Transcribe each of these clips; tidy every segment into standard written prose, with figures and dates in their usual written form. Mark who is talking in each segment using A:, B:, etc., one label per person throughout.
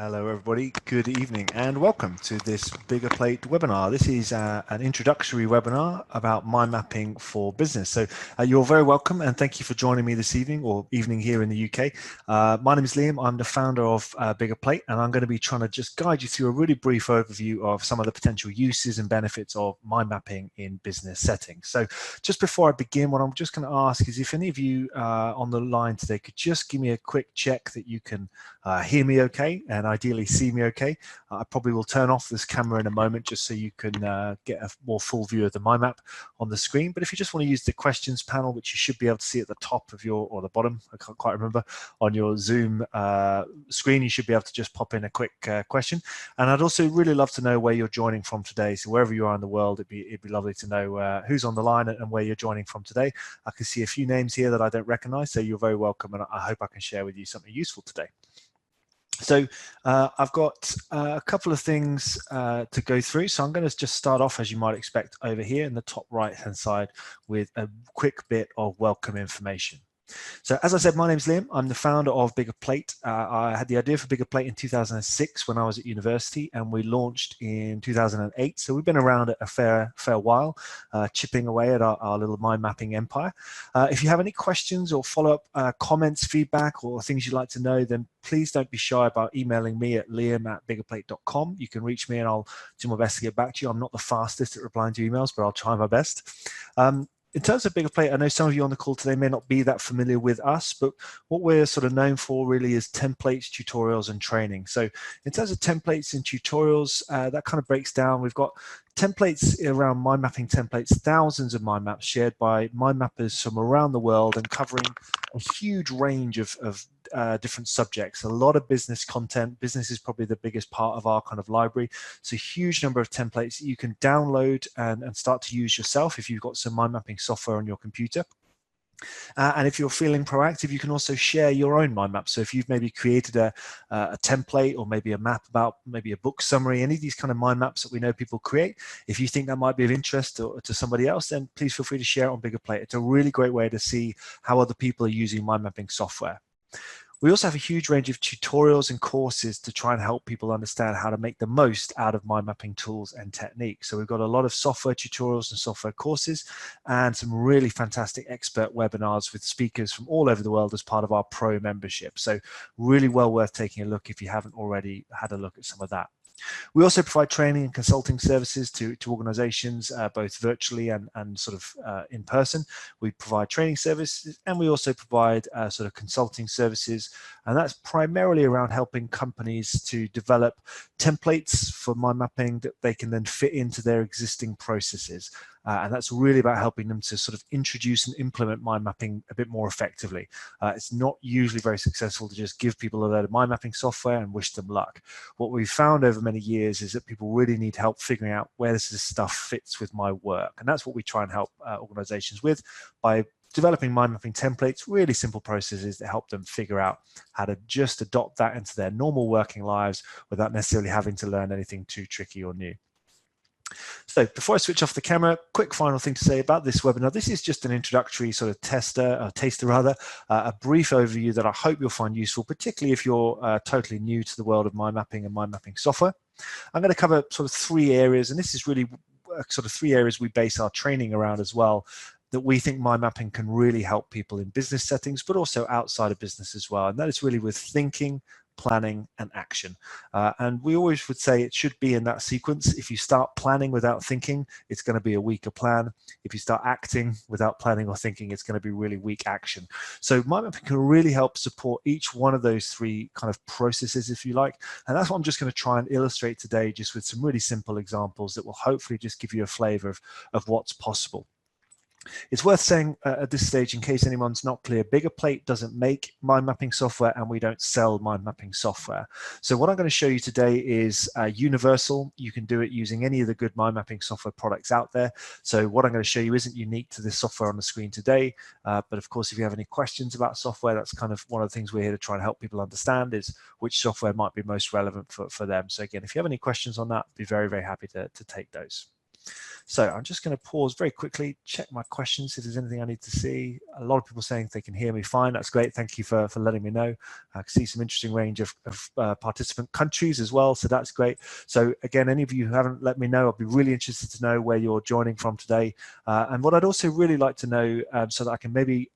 A: Hello everybody, good evening and welcome to this Biggerplate webinar. This is an introductory webinar about mind mapping for business. So you're very welcome and thank you for joining me this evening or evening here in the UK. My name is Liam, I'm the founder of Biggerplate, and I'm going to be trying to just guide you through a really brief overview of some of the potential uses and benefits of mind mapping in business settings. So just before I begin, what I'm just going to ask is if any of you on the line today could just give me a quick check that you can hear me okay and ideally see me okay. I probably will turn off this camera in a moment just so you can get a more full view of the mind map on the screen. But if you just want to use the questions panel, which you should be able to see at the top of your, or the bottom, I can't quite remember, on your Zoom screen, you should be able to just pop in a quick question. And I'd also really love to know where you're joining from today. So wherever you are in the world, it'd be lovely to know who's on the line and where you're joining from today. I can see a few names here that I don't recognize, so you're very welcome, and I hope I can share with you something useful today. So I've got a couple of things to go through. So I'm going to just start off, as you might expect, over here in the top right-hand side with a quick bit of welcome information. So as I said, my name's Liam. I'm the founder of Biggerplate. I had the idea for Biggerplate in 2006 when I was at university, and we launched in 2008. So we've been around a fair while, chipping away at our little mind mapping empire. If you have any questions or follow-up comments, feedback, or things you'd like to know, then please don't be shy about emailing me at liam@biggerplate.com. You can reach me and I'll do my best to get back to you. I'm not the fastest at replying to emails, but I'll try my best. In terms of Biggerplate, I know some of you on the call today may not be that familiar with us, but what we're sort of known for really is templates, tutorials, and training. So in terms of templates and tutorials, that kind of breaks down. We've got templates around mind mapping templates, thousands of mind maps shared by mind mappers from around the world and covering a huge range of different subjects, a lot of business content. Business is probably the biggest part of our kind of library. So huge number of templates that you can download and start to use yourself if you've got some mind mapping software on your computer. And if you're feeling proactive, you can also share your own mind map. So if you've maybe created a template or maybe a map about maybe a book summary, any of these kind of mind maps that we know people create, if you think that might be of interest to somebody else, then please feel free to share it on Biggerplate. It's a really great way to see how other people are using mind mapping software. We also have a huge range of tutorials and courses to try and help people understand how to make the most out of mind mapping tools and techniques. So we've got a lot of software tutorials and software courses and some really fantastic expert webinars with speakers from all over the world as part of our pro membership. So really well worth taking a look if you haven't already had a look at some of that. We also provide training and consulting services to organizations, both virtually and sort of in person. We provide training services, and we also provide sort of consulting services, and that's primarily around helping companies to develop templates for mind mapping that they can then fit into their existing processes. And that's really about helping them to sort of introduce and implement mind mapping a bit more effectively. It's not usually very successful to just give people a load of mind mapping software and wish them luck. What we've found over many years is that people really need help figuring out where this stuff fits with my work. And that's what we try and help organizations with by developing mind mapping templates, really simple processes that help them figure out how to just adopt that into their normal working lives without necessarily having to learn anything too tricky or new. So before I switch off the camera, quick final thing to say about this webinar. This is just an introductory sort of taster, a brief overview that I hope you'll find useful, particularly if you're totally new to the world of mind mapping and mind mapping software. I'm going to cover sort of three areas, and this is really sort of three areas we base our training around as well, that we think mind mapping can really help people in business settings, but also outside of business as well. And that is really with thinking, planning, and action. And we always would say it should be in that sequence. If you start planning without thinking, it's going to be a weaker plan. If you start acting without planning or thinking, it's going to be really weak action. So mind mapping can really help support each one of those three kind of processes, if you like. And that's what I'm just going to try and illustrate today, just with some really simple examples that will hopefully just give you a flavor of what's possible. It's worth saying at this stage, in case anyone's not clear, Biggerplate doesn't make mind mapping software and we don't sell mind mapping software. So what I'm going to show you today is universal. You can do it using any of the good mind mapping software products out there. So what I'm going to show you isn't unique to this software on the screen today. But of course, if you have any questions about software, that's kind of one of the things we're here to try and help people understand is which software might be most relevant for them. So again, if you have any questions on that, I'd be very, very happy to take those. So I'm just going to pause very quickly, check my questions if there's anything I need to see. A lot of people saying they can hear me fine. That's great. Thank you for letting me know. I can see some interesting range of participant countries as well. So that's great. So again, any of you who haven't let me know, I'd be really interested to know where you're joining from today. And what I'd also really like to know, so that I can maybe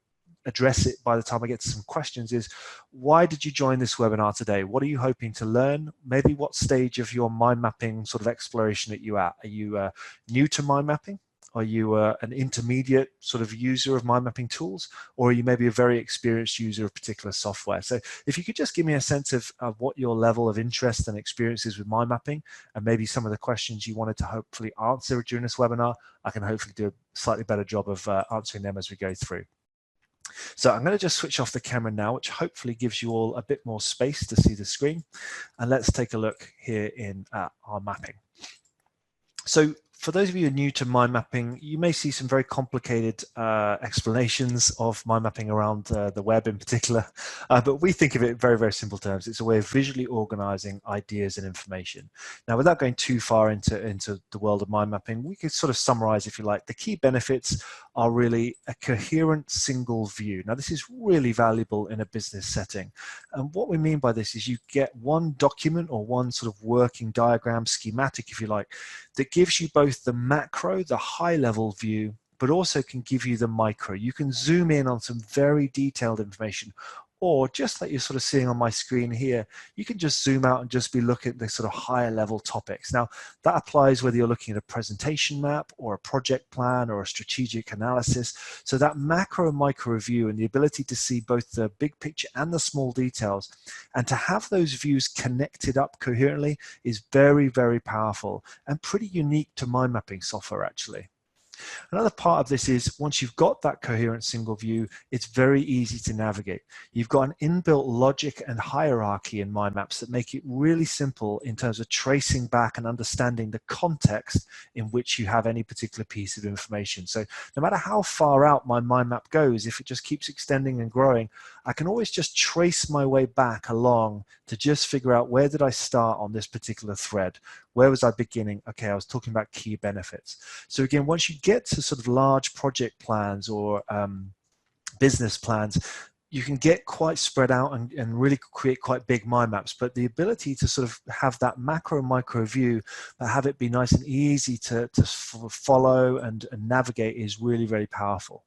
A: address it by the time I get to some questions, is why did you join this webinar today? What are you hoping to learn? Maybe what stage of your mind mapping sort of exploration are you at? Are you new to mind mapping? Are you an intermediate sort of user of mind mapping tools? Or are you maybe a very experienced user of particular software? So if you could just give me a sense of what your level of interest and experience is with mind mapping, and maybe some of the questions you wanted to hopefully answer during this webinar, I can hopefully do a slightly better job of answering them as we go through. So I'm going to just switch off the camera now, which hopefully gives you all a bit more space to see the screen. And let's take a look here in our mapping. So for those of you who are new to mind mapping, you may see some very complicated explanations of mind mapping around the web in particular, but we think of it in very, very simple terms. It's a way of visually organizing ideas and information. Now, without going too far into the world of mind mapping, we could sort of summarize, if you like, the key benefits are really a coherent single view. Now, this is really valuable in a business setting. And what we mean by this is you get one document or one sort of working diagram, schematic, if you like, that gives you both the macro, the high level view, but also can give you the micro. You can zoom in on some very detailed information, or just like you're sort of seeing on my screen here, you can just zoom out and just be looking at the sort of higher level topics. Now, that applies whether you're looking at a presentation map or a project plan or a strategic analysis. So that macro and micro view and the ability to see both the big picture and the small details, and to have those views connected up coherently, is very, very powerful and pretty unique to mind mapping software, actually. Another part of this is once you've got that coherent single view, it's very easy to navigate. You've got an inbuilt logic and hierarchy in mind maps that make it really simple in terms of tracing back and understanding the context in which you have any particular piece of information. So no matter how far out my mind map goes, if it just keeps extending and growing, I can always just trace my way back along to just figure out, where did I start on this particular thread? Where was I beginning? Okay, I was talking about key benefits. So again, once you get to sort of large project plans or business plans, you can get quite spread out and really create quite big mind maps. But the ability to sort of have that macro and micro view, but have it be nice and easy to follow and navigate, is really, very powerful.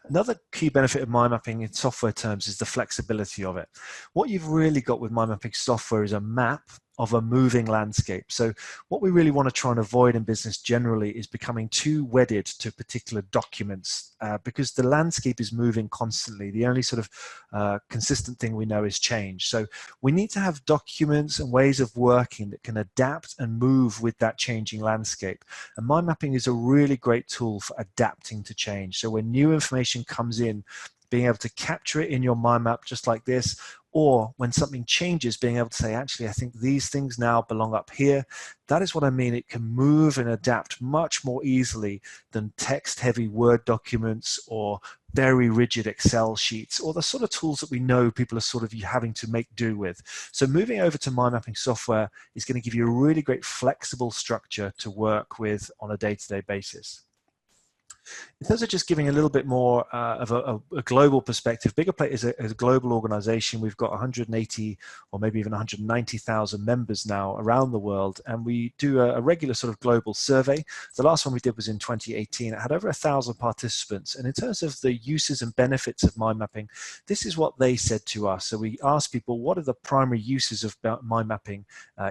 A: Another key benefit of mind mapping in software terms is the flexibility of it. What you've really got with mind mapping software is a map of a moving landscape. So what we really want to try and avoid in business generally is becoming too wedded to particular documents, because the landscape is moving constantly. The only sort of consistent thing we know is change. So we need to have documents and ways of working that can adapt and move with that changing landscape. And mind mapping is a really great tool for adapting to change. So when new information comes in, being able to capture it in your mind map just like this, or when something changes, being able to say, actually, I think these things now belong up here. That is what I mean. It can move and adapt much more easily than text-heavy Word documents or very rigid Excel sheets, or the sort of tools that we know people are sort of having to make do with. So moving over to mind mapping software is going to give you a really great flexible structure to work with on a day-to-day basis. In terms of just giving a little bit more of a global perspective, Biggerplate is a global organization. We've got 180 or maybe even 190,000 members now around the world, and we do a regular sort of global survey. The last one we did was in 2018. It had over 1,000 participants, and in terms of the uses and benefits of mind mapping, this is what they said to us. So we asked people, what are the primary uses of mind mapping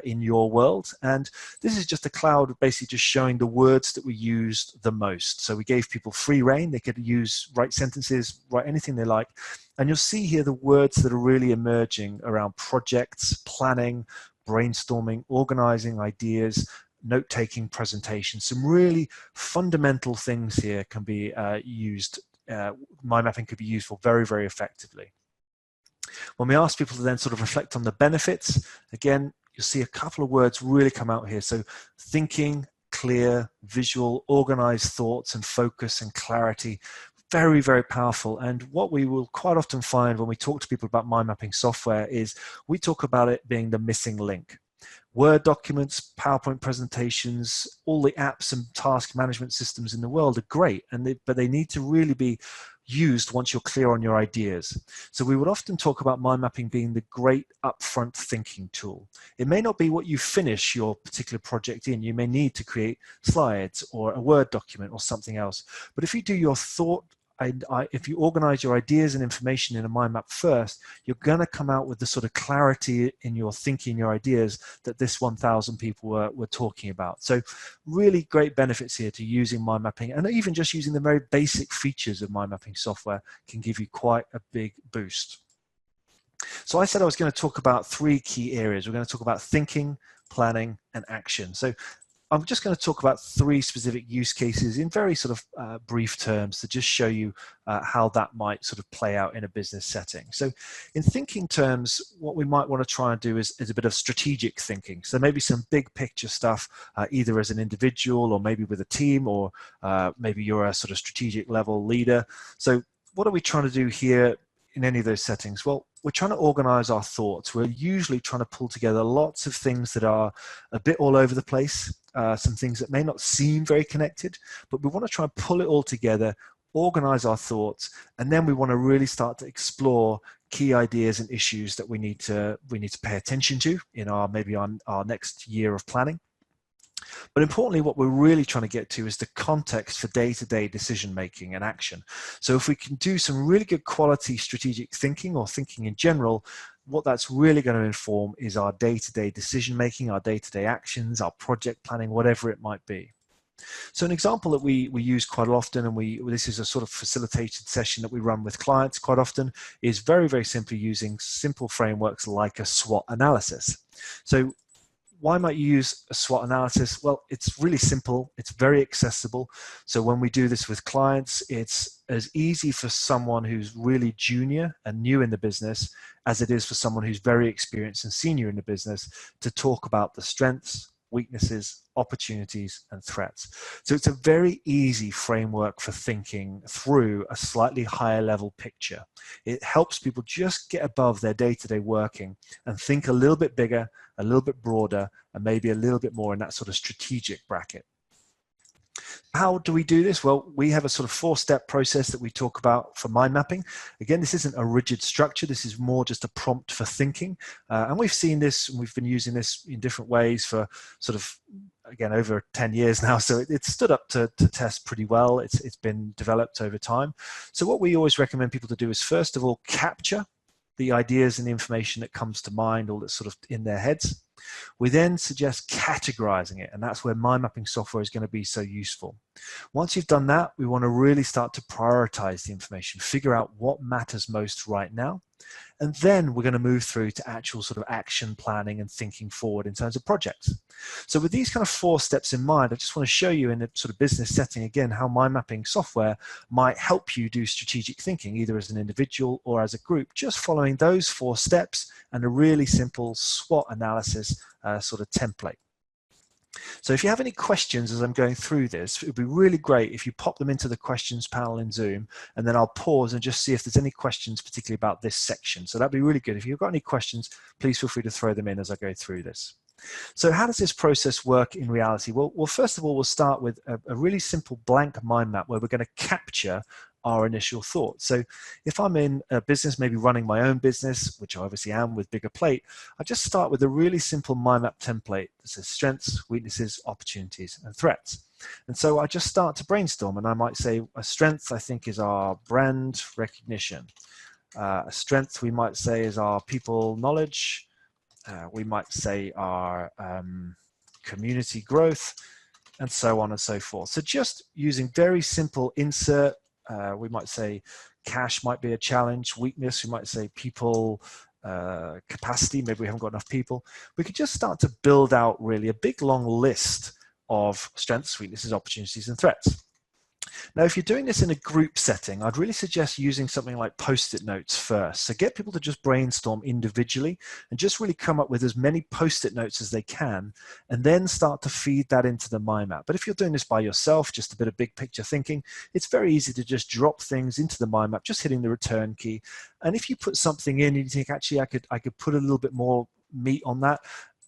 A: in your world? And this is just a cloud basically just showing the words that we used the most. So we gave people free rein. They could write sentences, write anything they like. And you'll see here the words that are really emerging around projects, planning, brainstorming, organizing ideas, note-taking, presentation. Some really fundamental things here can be used. Mind mapping could be used for very, very effectively. When we ask people to then sort of reflect on the benefits, again, you'll see a couple of words really come out here. So thinking, clear, visual, organized thoughts and focus and clarity. Very, very powerful. And what we will quite often find when we talk to people about mind mapping software is we talk about it being the missing link. Word documents, PowerPoint presentations, all the apps and task management systems in the world are great, but they need to really be used once you're clear on your ideas. So we would often talk about mind mapping being the great upfront thinking tool. It may not be what you finish your particular project in. You may need to create slides or a Word document or something else. But if you do your thought, if you organize your ideas and information in a mind map first, you're going to come out with the sort of clarity in your thinking, your ideas that this 1,000 people were talking about. So really great benefits here to using mind mapping, and even just using the very basic features of mind mapping software can give you quite a big boost. So I said I was going to talk about 3 key areas. We're going to talk about thinking, planning, and action. So I'm just going to talk about 3 specific use cases in very sort of brief terms to just show you how that might sort of play out in a business setting. So in thinking terms, what we might want to try and do is a bit of strategic thinking. So maybe some big picture stuff, either as an individual or maybe with a team, or maybe you're a sort of strategic level leader. So what are we trying to do here in any of those settings? Well, we're trying to organize our thoughts. We're usually trying to pull together lots of things that are a bit all over the place, some things that may not seem very connected, but we want to try and pull it all together, organize our thoughts, and then we want to really start to explore key ideas and issues that we need to pay attention to in maybe our next year of planning. But importantly, what we're really trying to get to is the context for day-to-day decision-making and action. So if we can do some really good quality strategic thinking, or thinking in general, what that's really going to inform is our day-to-day decision-making, our day-to-day actions, our project planning, whatever it might be. So an example that we use quite often, and this is a sort of facilitated session that we run with clients quite often, is very, very simply using simple frameworks like a SWOT analysis. So why might you use a SWOT analysis? Well, it's really simple. It's very accessible. So when we do this with clients, it's as easy for someone who's really junior and new in the business as it is for someone who's very experienced and senior in the business to talk about the strengths, weaknesses, opportunities, and threats. So it's a very easy framework for thinking through a slightly higher level picture. It helps people just get above their day-to-day working and think a little bit bigger, a little bit broader, and maybe a little bit more in that sort of strategic bracket. How do we do this? Well, we have a sort of 4-step process that we talk about for mind mapping. Again, this isn't a rigid structure. This is more just a prompt for thinking. And we've seen this, and we've been using this in different ways for sort of, again, over 10 years now. So it's stood up to test pretty well. It's been developed over time. So what we always recommend people to do is, first of all, capture the ideas and the information that comes to mind, all that's sort of in their heads. We then suggest categorizing it, and that's where mind mapping software is going to be so useful. Once you've done that, we want to really start to prioritize the information, figure out what matters most right now, and then we're going to move through to actual sort of action planning and thinking forward in terms of projects. So with these kind of 4 steps in mind, I just want to show you in a sort of business setting again how mind mapping software might help you do strategic thinking, either as an individual or as a group, just following those 4 steps and a really simple SWOT analysis sort of template. So if you have any questions as I'm going through this, it would be really great if you pop them into the questions panel in Zoom, and then I'll pause and just see if there's any questions particularly about this section. So that'd be really good. If you've got any questions, please feel free to throw them in as I go through this. So how does this process work in reality? Well, first of all, we'll start with a really simple blank mind map where we're going to capture our initial thoughts. So if I'm in a business, maybe running my own business, which I obviously am with Biggerplate, I just start with a really simple mind map template that says strengths, weaknesses, opportunities, and threats. And so I just start to brainstorm, and I might say a strength I think is our brand recognition. A strength we might say is our people knowledge. We might say our community growth, and so on and so forth. So just using very simple insert, we might say cash might be a challenge. Weakness, we might say people capacity, maybe we haven't got enough people. We could just start to build out really a big long list of strengths, weaknesses, opportunities, and threats. Now, if you're doing this in a group setting, I'd really suggest using something like Post-it notes first. So get people to just brainstorm individually and just really come up with as many Post-it notes as they can, and then start to feed that into the mind map. But if you're doing this by yourself, just a bit of big picture thinking, it's very easy to just drop things into the mind map, just hitting the return key. And if you put something in and you think, actually, I could put a little bit more meat on that,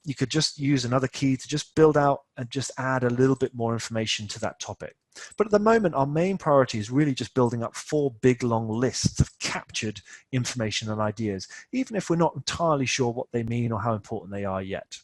A: you could just use another key to just build out and just add a little bit more information to that topic. But at the moment, our main priority is really just building up 4 big long lists of captured information and ideas, even if we're not entirely sure what they mean or how important they are yet.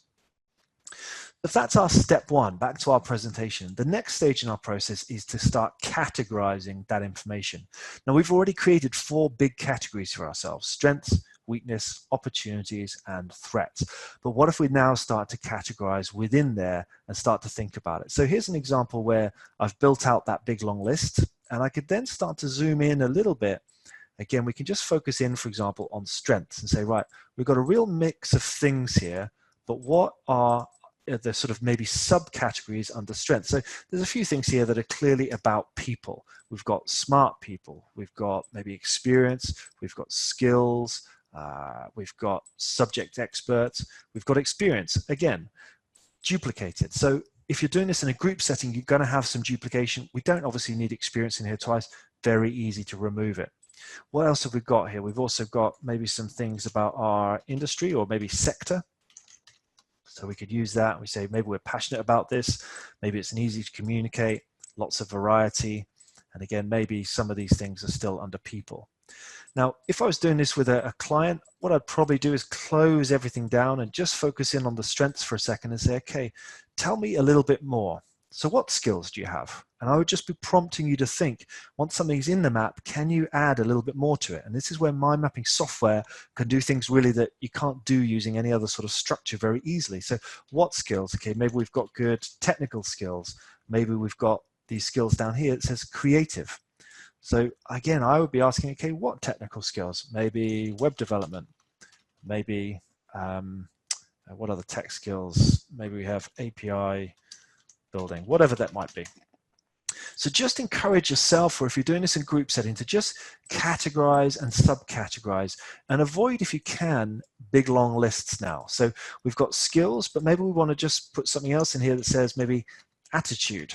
A: If that's our step 1, back to our presentation, the next stage in our process is to start categorizing that information. Now, we've already created 4 big categories for ourselves: strengths, weakness, opportunities, and threats. But what if we now start to categorize within there and start to think about it? So here's an example where I've built out that big long list, and I could then start to zoom in a little bit. Again, we can just focus in, for example, on strengths and say, right, we've got a real mix of things here, but what are the sort of maybe subcategories under strength? So there's a few things here that are clearly about people. We've got smart people, we've got maybe experience, we've got skills, we've got subject experts, we've got experience. Again, duplicated. So if you're doing this in a group setting, you're going to have some duplication. We don't obviously need experience in here twice. Very easy to remove it. What else have we got here? We've also got maybe some things about our industry or maybe sector. So we could use that. We say maybe we're passionate about this. Maybe it's an easy to communicate, lots of variety. And again, maybe some of these things are still under people. Now, if I was doing this with a client, what I'd probably do is close everything down and just focus in on the strengths for a second and say, okay, tell me a little bit more. So what skills do you have? And I would just be prompting you to think, once something's in the map, can you add a little bit more to it? And this is where mind mapping software can do things really that you can't do using any other sort of structure very easily. So what skills? Okay, maybe we've got good technical skills. Maybe we've got these skills down here. It says creative. So again, I would be asking, okay, what technical skills? Maybe web development, maybe what other tech skills? Maybe we have API building, whatever that might be. So just encourage yourself, or if you're doing this in group setting, to just categorize and subcategorize, and avoid, if you can, big long lists now. So we've got skills, but maybe we want to just put something else in here that says maybe attitude.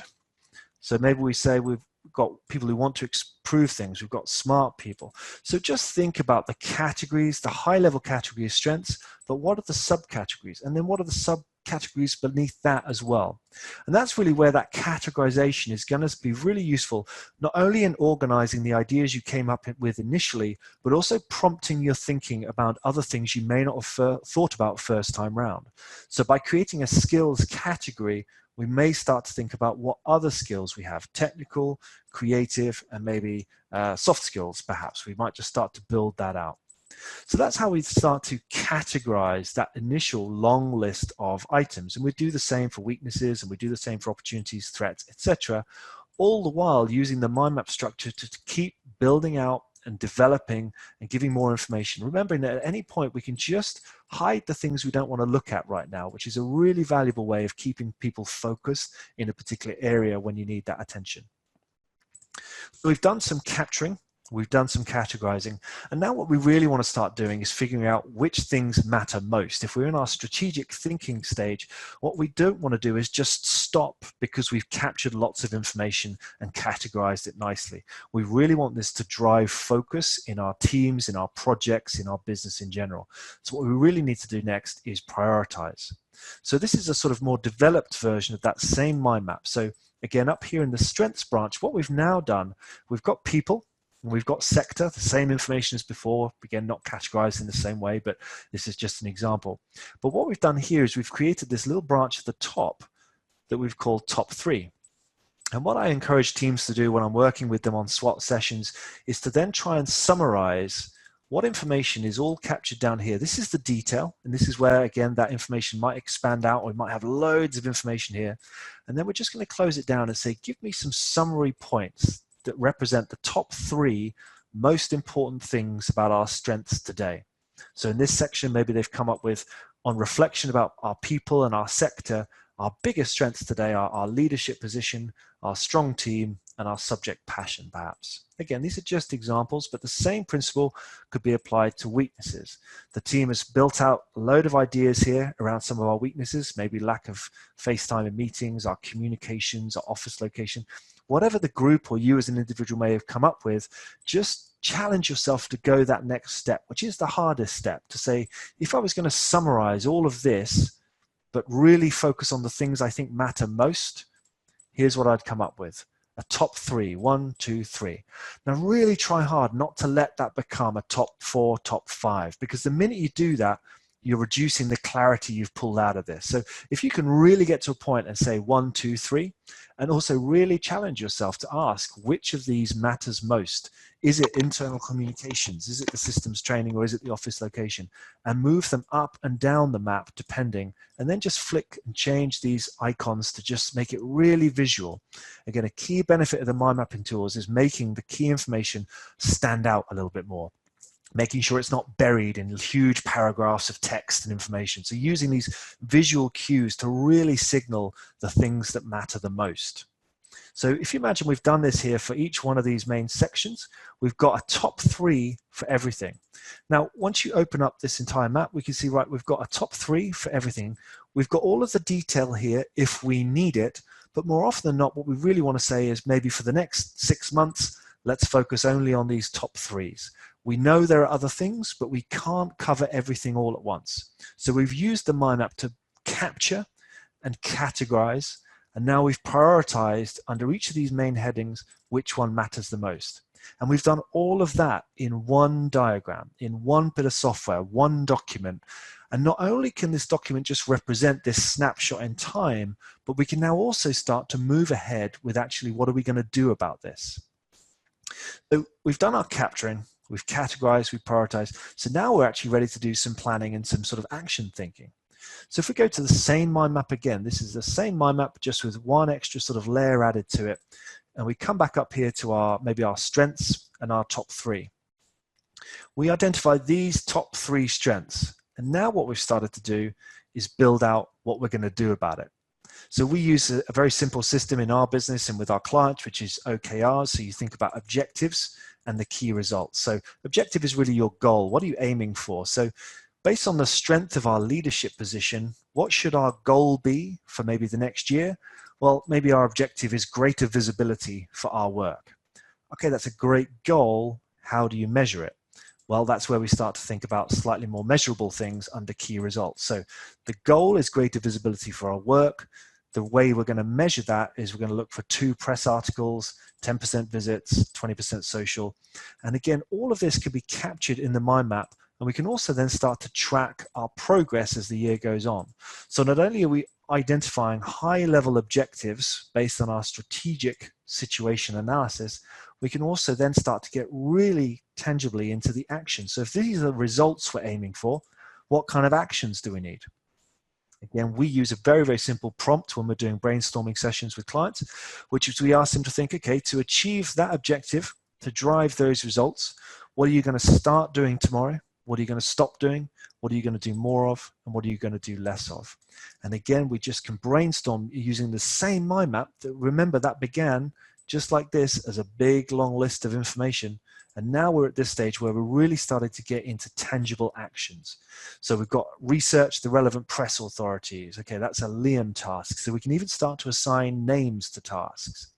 A: So maybe we say we've got people who want to improve things. We've got smart people. So just think about the categories, the high level category of strengths, but what are the subcategories? And then what are the subcategories beneath that as well? And that's really where that categorization is going to be really useful, not only in organizing the ideas you came up with initially, but also prompting your thinking about other things you may not have thought about first time round. So by creating a skills category, we may start to think about what other skills we have: technical, creative, and maybe soft skills, perhaps. We might just start to build that out. So that's how we start to categorize that initial long list of items. And we do the same for weaknesses, and we do the same for opportunities, threats, etc., all the while using the mind map structure to keep building out and developing and giving more information. Remembering that at any point we can just hide the things we don't want to look at right now, which is a really valuable way of keeping people focused in a particular area when you need that attention. So we've done some capturing, we've done some categorizing, and now what we really want to start doing is figuring out which things matter most. If we're in our strategic thinking stage, what we don't want to do is just stop because we've captured lots of information and categorized it nicely. We really want this to drive focus in our teams, in our projects, in our business in general. So what we really need to do next is prioritize. So this is a sort of more developed version of that same mind map. So again, up here in the strengths branch, what we've now done, we've got people, and we've got sector, the same information as before, again, not categorized in the same way, but this is just an example. But what we've done here is we've created this little branch at the top that we've called top 3. And what I encourage teams to do when I'm working with them on SWOT sessions is to then try and summarize what information is all captured down here. This is the detail, and this is where, again, that information might expand out, or we might have loads of information here. And then we're just going to close it down and say, give me some summary points that represent the top 3 most important things about our strengths today. So in this section, maybe they've come up with, on reflection about our people and our sector, our biggest strengths today are our leadership position, our strong team, and our subject passion, perhaps. Again, these are just examples, but the same principle could be applied to weaknesses. The team has built out a load of ideas here around some of our weaknesses, maybe lack of face time in meetings, our communications, our office location. Whatever the group or you as an individual may have come up with, just challenge yourself to go that next step, which is the hardest step, to say, if I was going to summarize all of this, but really focus on the things I think matter most, here's what I'd come up with. A top 3, 1, 2, 3. Now really try hard not to let that become a top 4, top 5, because the minute you do that, you're reducing the clarity you've pulled out of this. So if you can really get to a point and say 1, 2, 3, and also really challenge yourself to ask which of these matters most. Is it internal communications? Is it the systems training, or is it the office location? And move them up and down the map depending, and then just flick and change these icons to just make it really visual. Again, a key benefit of the mind mapping tools is making the key information stand out a little bit more, making sure it's not buried in huge paragraphs of text and information. So using these visual cues to really signal the things that matter the most. So if you imagine we've done this here for each one of these main sections, we've got a top 3 for everything. Now, once you open up this entire map, we can see, right, we've got a top 3 for everything. We've got all of the detail here if we need it, but more often than not, what we really want to say is maybe for the next 6 months, let's focus only on these top 3s. We know there are other things, but we can't cover everything all at once. So we've used the mind map to capture and categorize, and now we've prioritized under each of these main headings which one matters the most. And we've done all of that in one diagram, in one bit of software, one document. And not only can this document just represent this snapshot in time, but we can now also start to move ahead with actually what are we going to do about this. So we've done our capturing, we've categorized, we've prioritized. So now we're actually ready to do some planning and some sort of action thinking. So if we go to the same mind map again, this is the same mind map just with one extra sort of layer added to it. And we come back up here to maybe our strengths and our top 3. We identified these top 3 strengths. And now what we've started to do is build out what we're going to do about it. So we use a very simple system in our business and with our clients, which is OKRs. So you think about objectives and the key results. So objective is really your goal. What are you aiming for? So based on the strength of our leadership position, what should our goal be for maybe the next year? Well, maybe our objective is greater visibility for our work. Okay, that's a great goal. How do you measure it? Well, that's where we start to think about slightly more measurable things under key results. So the goal is greater visibility for our work. The way we're going to measure that is we're going to look for 2 press articles, 10% visits, 20% social. And again, all of this can be captured in the mind map. And we can also then start to track our progress as the year goes on. So not only are we identifying high-level objectives based on our strategic situation analysis, we can also then start to get really tangibly into the action. So if these are the results we're aiming for, what kind of actions do we need? Again, we use a very, very simple prompt when we're doing brainstorming sessions with clients, which is we ask them to think, okay, to achieve that objective, to drive those results, what are you going to start doing tomorrow? What are you going to stop doing? What are you going to do more of? And what are you going to do less of? And again, we just can brainstorm using the same mind map that, remember, that began just like this as a big, long list of information. And now we're at this stage where we're really starting to get into tangible actions. So we've got research the relevant press authorities. Okay, that's a Liam task. So we can even start to assign names to tasks.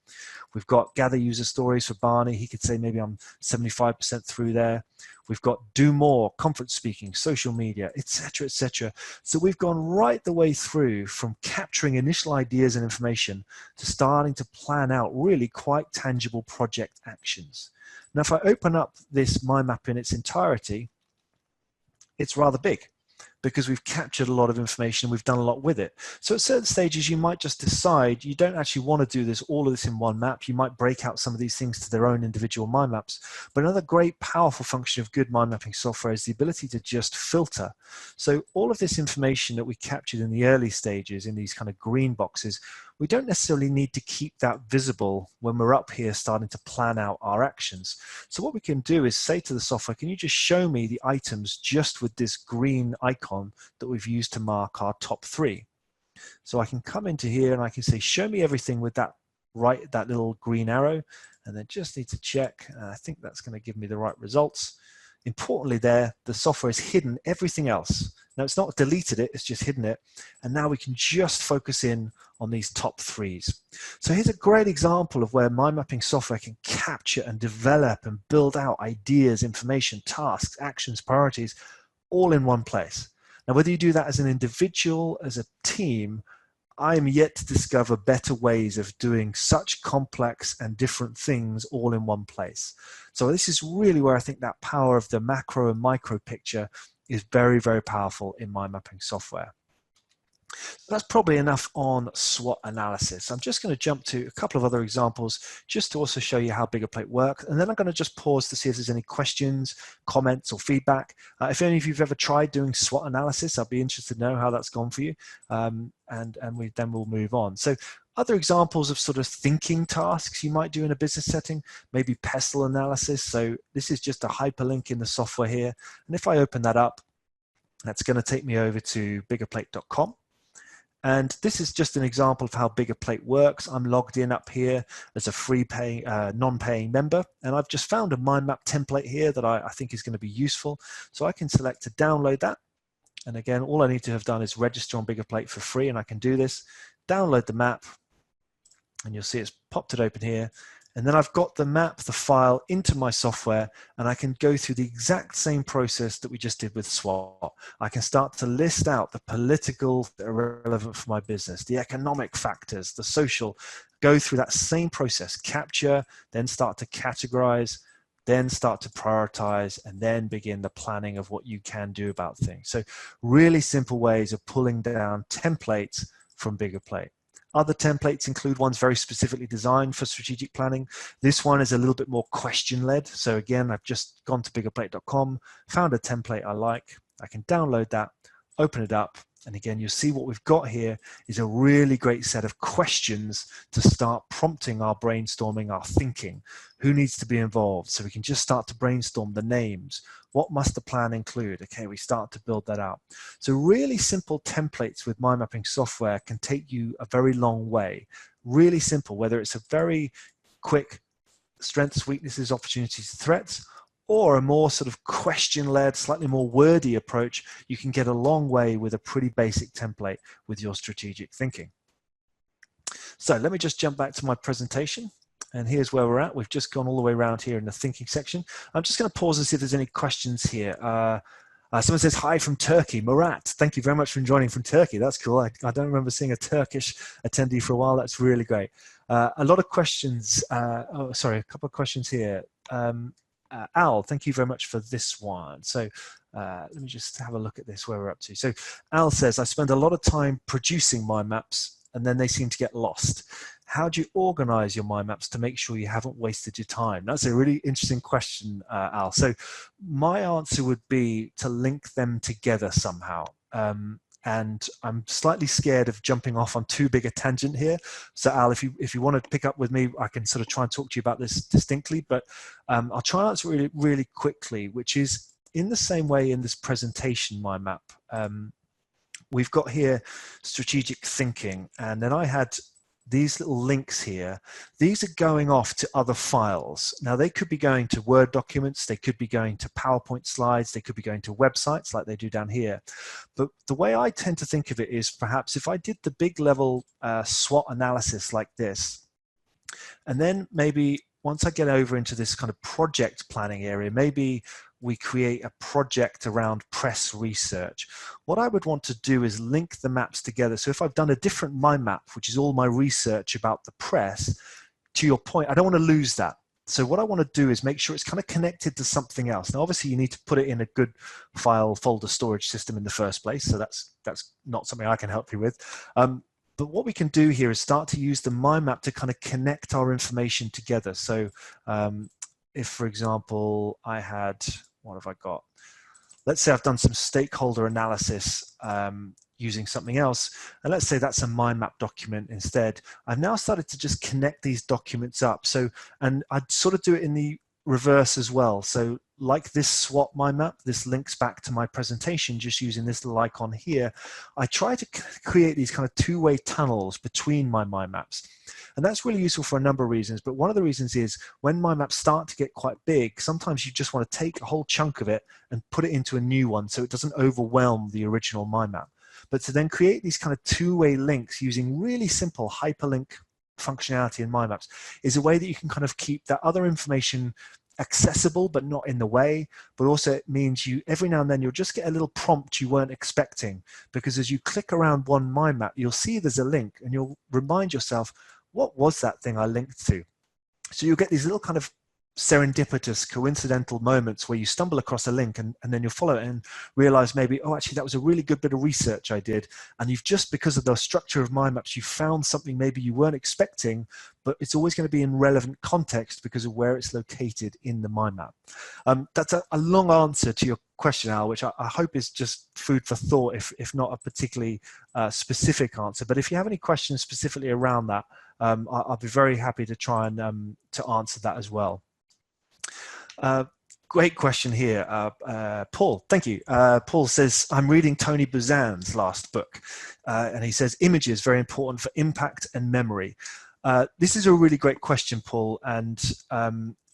A: We've got gather user stories for Barney. He could say maybe I'm 75% through there. We've got do more, conference speaking, social media, etc., etc. So we've gone right the way through from capturing initial ideas and information to starting to plan out really quite tangible project actions. Now, if I open up this mind map in its entirety, it's rather big because we've captured a lot of information, we've done a lot with it. So at certain stages, you might just decide you don't actually want to do this, all of this in one map. You might break out some of these things to their own individual mind maps. But another great powerful function of good mind mapping software is the ability to just filter. So all of this information that we captured in the early stages in these kind of green boxes, we don't necessarily need to keep that visible when we're up here starting to plan out our actions. So what we can do is say to the software, can you just show me the items just with this green icon that we've used to mark our top 3? So I can come into here and I can say, show me everything with that little green arrow, and then just need to check. I think that's going to give me the right results. Importantly there, the software has hidden everything else. Now it's not deleted it, it's just hidden it. And now we can just focus in on these top 3s. So here's a great example of where mind mapping software can capture and develop and build out ideas, information, tasks, actions, priorities, all in one place. Now, whether you do that as an individual, as a team, I am yet to discover better ways of doing such complex and different things all in one place. So this is really where I think that power of the macro and micro picture is very, very powerful in mind mapping software. That's probably enough on SWOT analysis. I'm just going to jump to a couple of other examples just to also show you how Biggerplate works. And then I'm going to just pause to see if there's any questions, comments, or feedback. If any of you've ever tried doing SWOT analysis, I'd be interested to know how that's gone for you. And then we'll move on. So other examples of sort of thinking tasks you might do in a business setting, maybe pestle analysis. So this is just a hyperlink in the software here. And if I open that up, that's going to take me over to biggerplate.com. And this is just an example of how Biggerplate works. I'm logged in up here as a free paying, non-paying member, and I've just found a mind map template here that I think is going to be useful. So I can select to download that. And again, all I need to have done is register on Biggerplate for free, and I can do this, download the map, and you'll see it's popped it open here. And then I've got the map, the file into my software, and I can go through the exact same process that we just did with SWOT. I can start to list out the political that are relevant for my business, the economic factors, the social, go through that same process, capture, then start to categorize, then start to prioritize, and then begin the planning of what you can do about things. So really simple ways of pulling down templates from Biggerplate. Other templates include ones very specifically designed for strategic planning. This one is a little bit more question-led. So again, I've just gone to biggerplate.com, found a template I like. I can download that, open it up, and again, you'll see what we've got here is a really great set of questions to start prompting our brainstorming, our thinking. Who needs to be involved? So we can just start to brainstorm the names. What must the plan include? Okay, we start to build that out. So really simple templates with mind mapping software can take you a very long way. Really simple, whether it's a very quick strengths, weaknesses, opportunities, threats, or a more sort of question-led, slightly more wordy approach, you can get a long way with a pretty basic template with your strategic thinking. So let me just jump back to my presentation. And here's where we're at. We've just gone all the way around here in the thinking section. I'm just going to pause and see if there's any questions here. Someone says, hi from Turkey. Murat, thank you very much for joining from Turkey. That's cool. I don't remember seeing a Turkish attendee for a while. That's really great. A lot of questions. A couple of questions here. Al, thank you very much for this one. So let me just have a look at this, where we're up to. So Al says, I spend a lot of time producing mind maps and then they seem to get lost. How do you organize your mind maps to make sure you haven't wasted your time? That's a really interesting question, Al. So my answer would be to link them together somehow. And I'm slightly scared of jumping off on too big a tangent here. So Al, if you want to pick up with me, I can sort of try and talk to you about this distinctly, but I'll try and answer really, really quickly, which is in the same way in this presentation mind map. We've got here strategic thinking, and then I had these little links here. These are going off to other files. Now they could be going to Word documents, they could be going to PowerPoint slides, they could be going to websites like they do down here. But the way I tend to think of it is perhaps if I did the big level SWOT analysis like this, and then maybe once I get over into this kind of project planning area, maybe we create a project around press research. What I would want to do is link the maps together. So if I've done a different mind map, which is all my research about the press, to your point, I don't want to lose that. So what I want to do is make sure it's kind of connected to something else. Now, obviously, you need to put it in a good file folder storage system in the first place. So that's not something I can help you with. But what we can do here is start to use the mind map to kind of connect our information together. So if, for example, I had, what have I got? Let's say I've done some stakeholder analysis using something else. And let's say that's a mind map document instead. I've now started to just connect these documents up. So, and I'd sort of do it in the reverse as well. So like this SWOT mind map, this links back to my presentation just using this little icon here. I try to create these kind of two-way tunnels between my mind maps. And that's really useful for a number of reasons. But one of the reasons is when mind maps start to get quite big, sometimes you just want to take a whole chunk of it and put it into a new one so it doesn't overwhelm the original mind map. But to then create these kind of two-way links using really simple hyperlink functionality in mind maps is a way that you can kind of keep that other information accessible but not in the way, but also it means you every now and then you'll just get a little prompt you weren't expecting, because as you click around one mind map, you'll see there's a link and you'll remind yourself, what was that thing I linked to? So you'll get these little kind of serendipitous, coincidental moments where you stumble across a link and then you'll follow it and realize maybe, oh, actually, that was a really good bit of research I did. And you've just, because of the structure of mind maps, you found something maybe you weren't expecting, but it's always going to be in relevant context because of where it's located in the mind map. That's a long answer to your question, Al, which I hope is just food for thought, if not a particularly specific answer. But if you have any questions specifically around that, I'll be very happy to try and to answer that as well. Great question here. Paul, thank you. Paul says, I'm reading Tony Buzan's last book, and he says, images very important for impact and memory. This is a really great question, Paul, and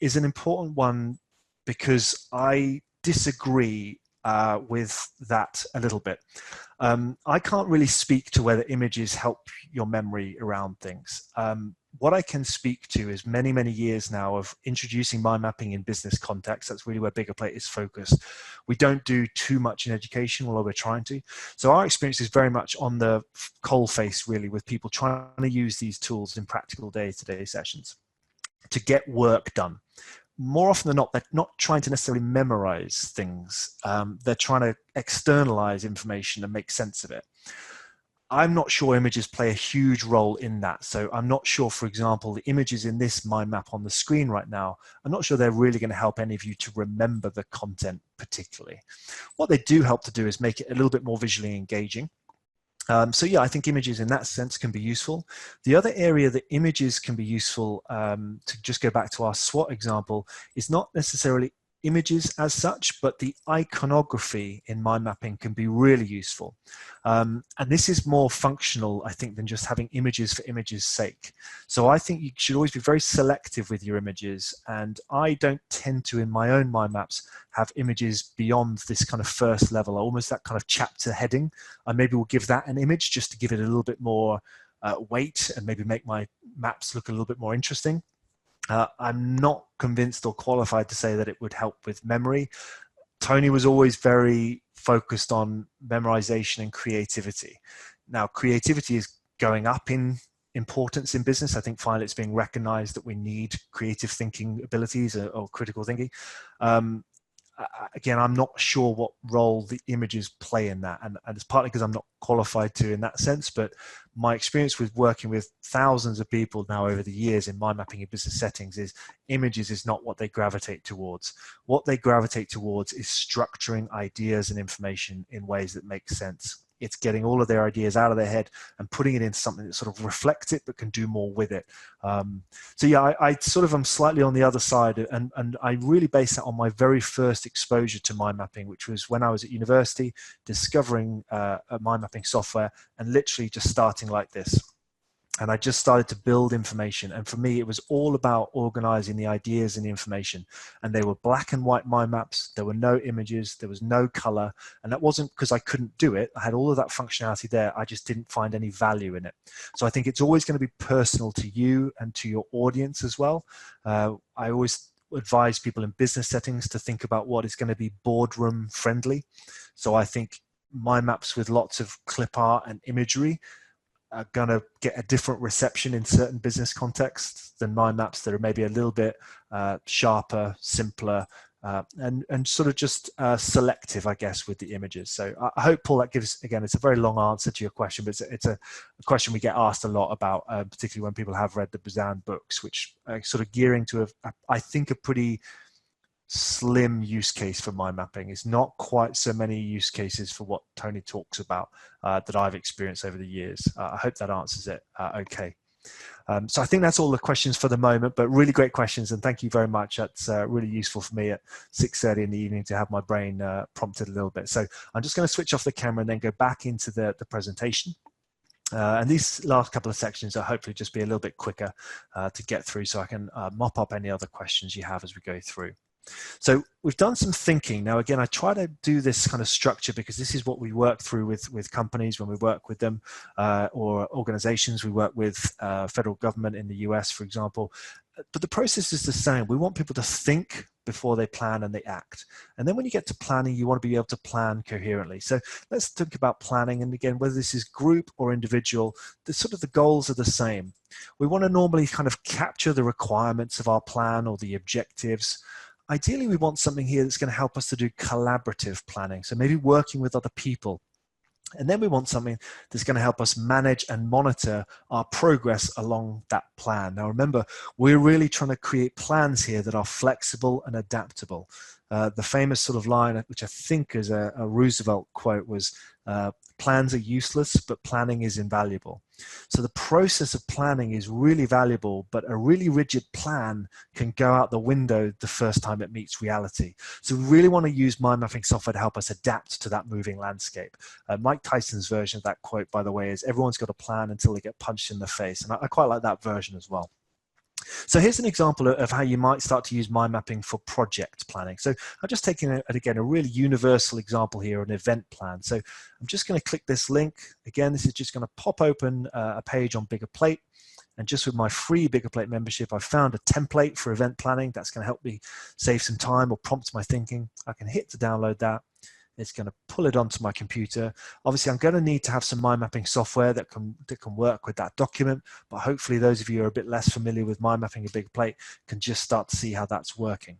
A: is an important one because I disagree with that a little bit. I can't really speak to whether images help your memory around things. What I can speak to is many, many years now of introducing mind mapping in business context. That's really where Biggerplate is focused. We don't do too much in education, although we're trying to. So our experience is very much on the coalface, really, with people trying to use these tools in practical day-to-day sessions to get work done. More often than not, they're not trying to necessarily memorize things. They're trying to externalize information and make sense of it. I'm not sure images play a huge role in that. So I'm not sure, for example, the images in this mind map on the screen right now, I'm not sure they're really going to help any of you to remember the content particularly. What they do help to do is make it a little bit more visually engaging. So yeah, I think images in that sense can be useful. The other area that images can be useful, to just go back to our SWOT example, is not necessarily images as such, but the iconography in mind mapping can be really useful. And this is more functional, I think, than just having images for images' sake. So I think you should always be very selective with your images. And I don't tend to, in my own mind maps, have images beyond this kind of first level, almost that kind of chapter heading. I maybe will give that an image just to give it a little bit more weight and maybe make my maps look a little bit more interesting. I'm not convinced or qualified to say that it would help with memory. Tony was always very focused on memorization and creativity. Now, creativity is going up in importance in business. I think finally it's being recognized that we need creative thinking abilities or critical thinking. Again, I'm not sure what role the images play in that. And it's partly because I'm not qualified to in that sense, but my experience with working with thousands of people now over the years in mind mapping in business settings is images is not what they gravitate towards. What they gravitate towards is structuring ideas and information in ways that make sense. It's getting all of their ideas out of their head and putting it into something that sort of reflects it but can do more with it. So yeah, I sort of am slightly on the other side, and I really base that on my very first exposure to mind mapping, which was when I was at university, discovering a mind mapping software and literally just starting like this. And I just started to build information. And for me, it was all about organizing the ideas and the information. And they were black and white mind maps. There were no images. There was no color. And that wasn't because I couldn't do it. I had all of that functionality there. I just didn't find any value in it. So I think it's always going to be personal to you and to your audience as well. I always advise people in business settings to think about what is going to be boardroom friendly. So I think mind maps with lots of clip art and imagery are going to get a different reception in certain business contexts than mind maps that are maybe a little bit sharper, simpler, and sort of just selective, I guess, with the images. So I hope, Paul, that gives, again, it's a very long answer to your question, but it's a question we get asked a lot about, particularly when people have read the Buzan books, which are sort of gearing to, I think, a pretty slim use case for mind mapping. It's not quite so many use cases for what Tony talks about that I've experienced over the years. I hope that answers it okay. So I think that's all the questions for the moment, but really great questions, and thank you very much. That's really useful for me at 6:30 in the evening to have my brain prompted a little bit. So I'm just going to switch off the camera and then go back into the presentation. And these last couple of sections are hopefully just be a little bit quicker to get through, so I can mop up any other questions you have as we go through. So we've done some thinking. Now, again, I try to do this kind of structure because this is what we work through with companies when we work with them, or organizations. We work with federal government in the US, for example. But the process is the same. We want people to think before they plan and they act. And then when you get to planning, you want to be able to plan coherently. So let's think about planning. And again, whether this is group or individual, the goals are the same. We want to normally kind of capture the requirements of our plan or the objectives. Ideally, we want something here that's going to help us to do collaborative planning. So maybe working with other people. And then we want something that's going to help us manage and monitor our progress along that plan. Now, remember, we're really trying to create plans here that are flexible and adaptable. The famous sort of line, which I think is a Roosevelt quote, was, plans are useless, but planning is invaluable. So the process of planning is really valuable, but a really rigid plan can go out the window the first time it meets reality. So we really want to use mind mapping software to help us adapt to that moving landscape. Mike Tyson's version of that quote, by the way, is everyone's got a plan until they get punched in the face. And I quite like that version as well. So here's an example of how you might start to use mind mapping for project planning. So I'm just taking, again, a really universal example here, an event plan. So I'm just going to click this link. Again, this is just going to pop open a page on Biggerplate. And just with my free Biggerplate membership, I've found a template for event planning that's going to help me save some time or prompt my thinking. I can hit to download that. It's going to pull it onto my computer. Obviously, I'm going to need to have some mind mapping software that can work with that document, but hopefully those of you who are a bit less familiar with mind mapping a Biggerplate can just start to see how that's working.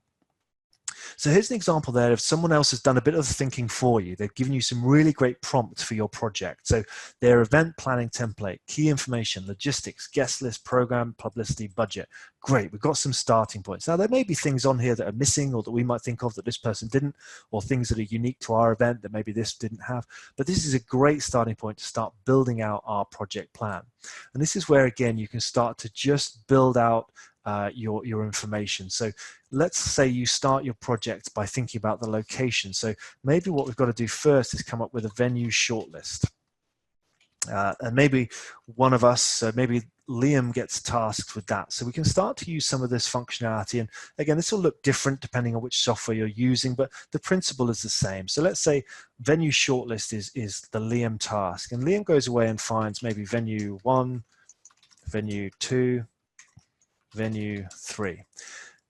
A: So here's an example there of someone else has done a bit of the thinking for you. They've given you some really great prompts for your project. So their event planning template, key information, logistics, guest list, program, publicity, budget. Great, we've got some starting points. Now there may be things on here that are missing or that we might think of that this person didn't, or things that are unique to our event that maybe this didn't have. But this is a great starting point to start building out our project plan. And this is where, again, you can start to just build out your information. So let's say you start your project by thinking about the location. So maybe what we've got to do first is come up with a venue shortlist. And maybe one of us, maybe Liam, gets tasked with that. So we can start to use some of this functionality. And again, this will look different depending on which software you're using, but the principle is the same. So let's say venue shortlist is the Liam task. And Liam goes away and finds maybe venue 1, venue 2, venue 3.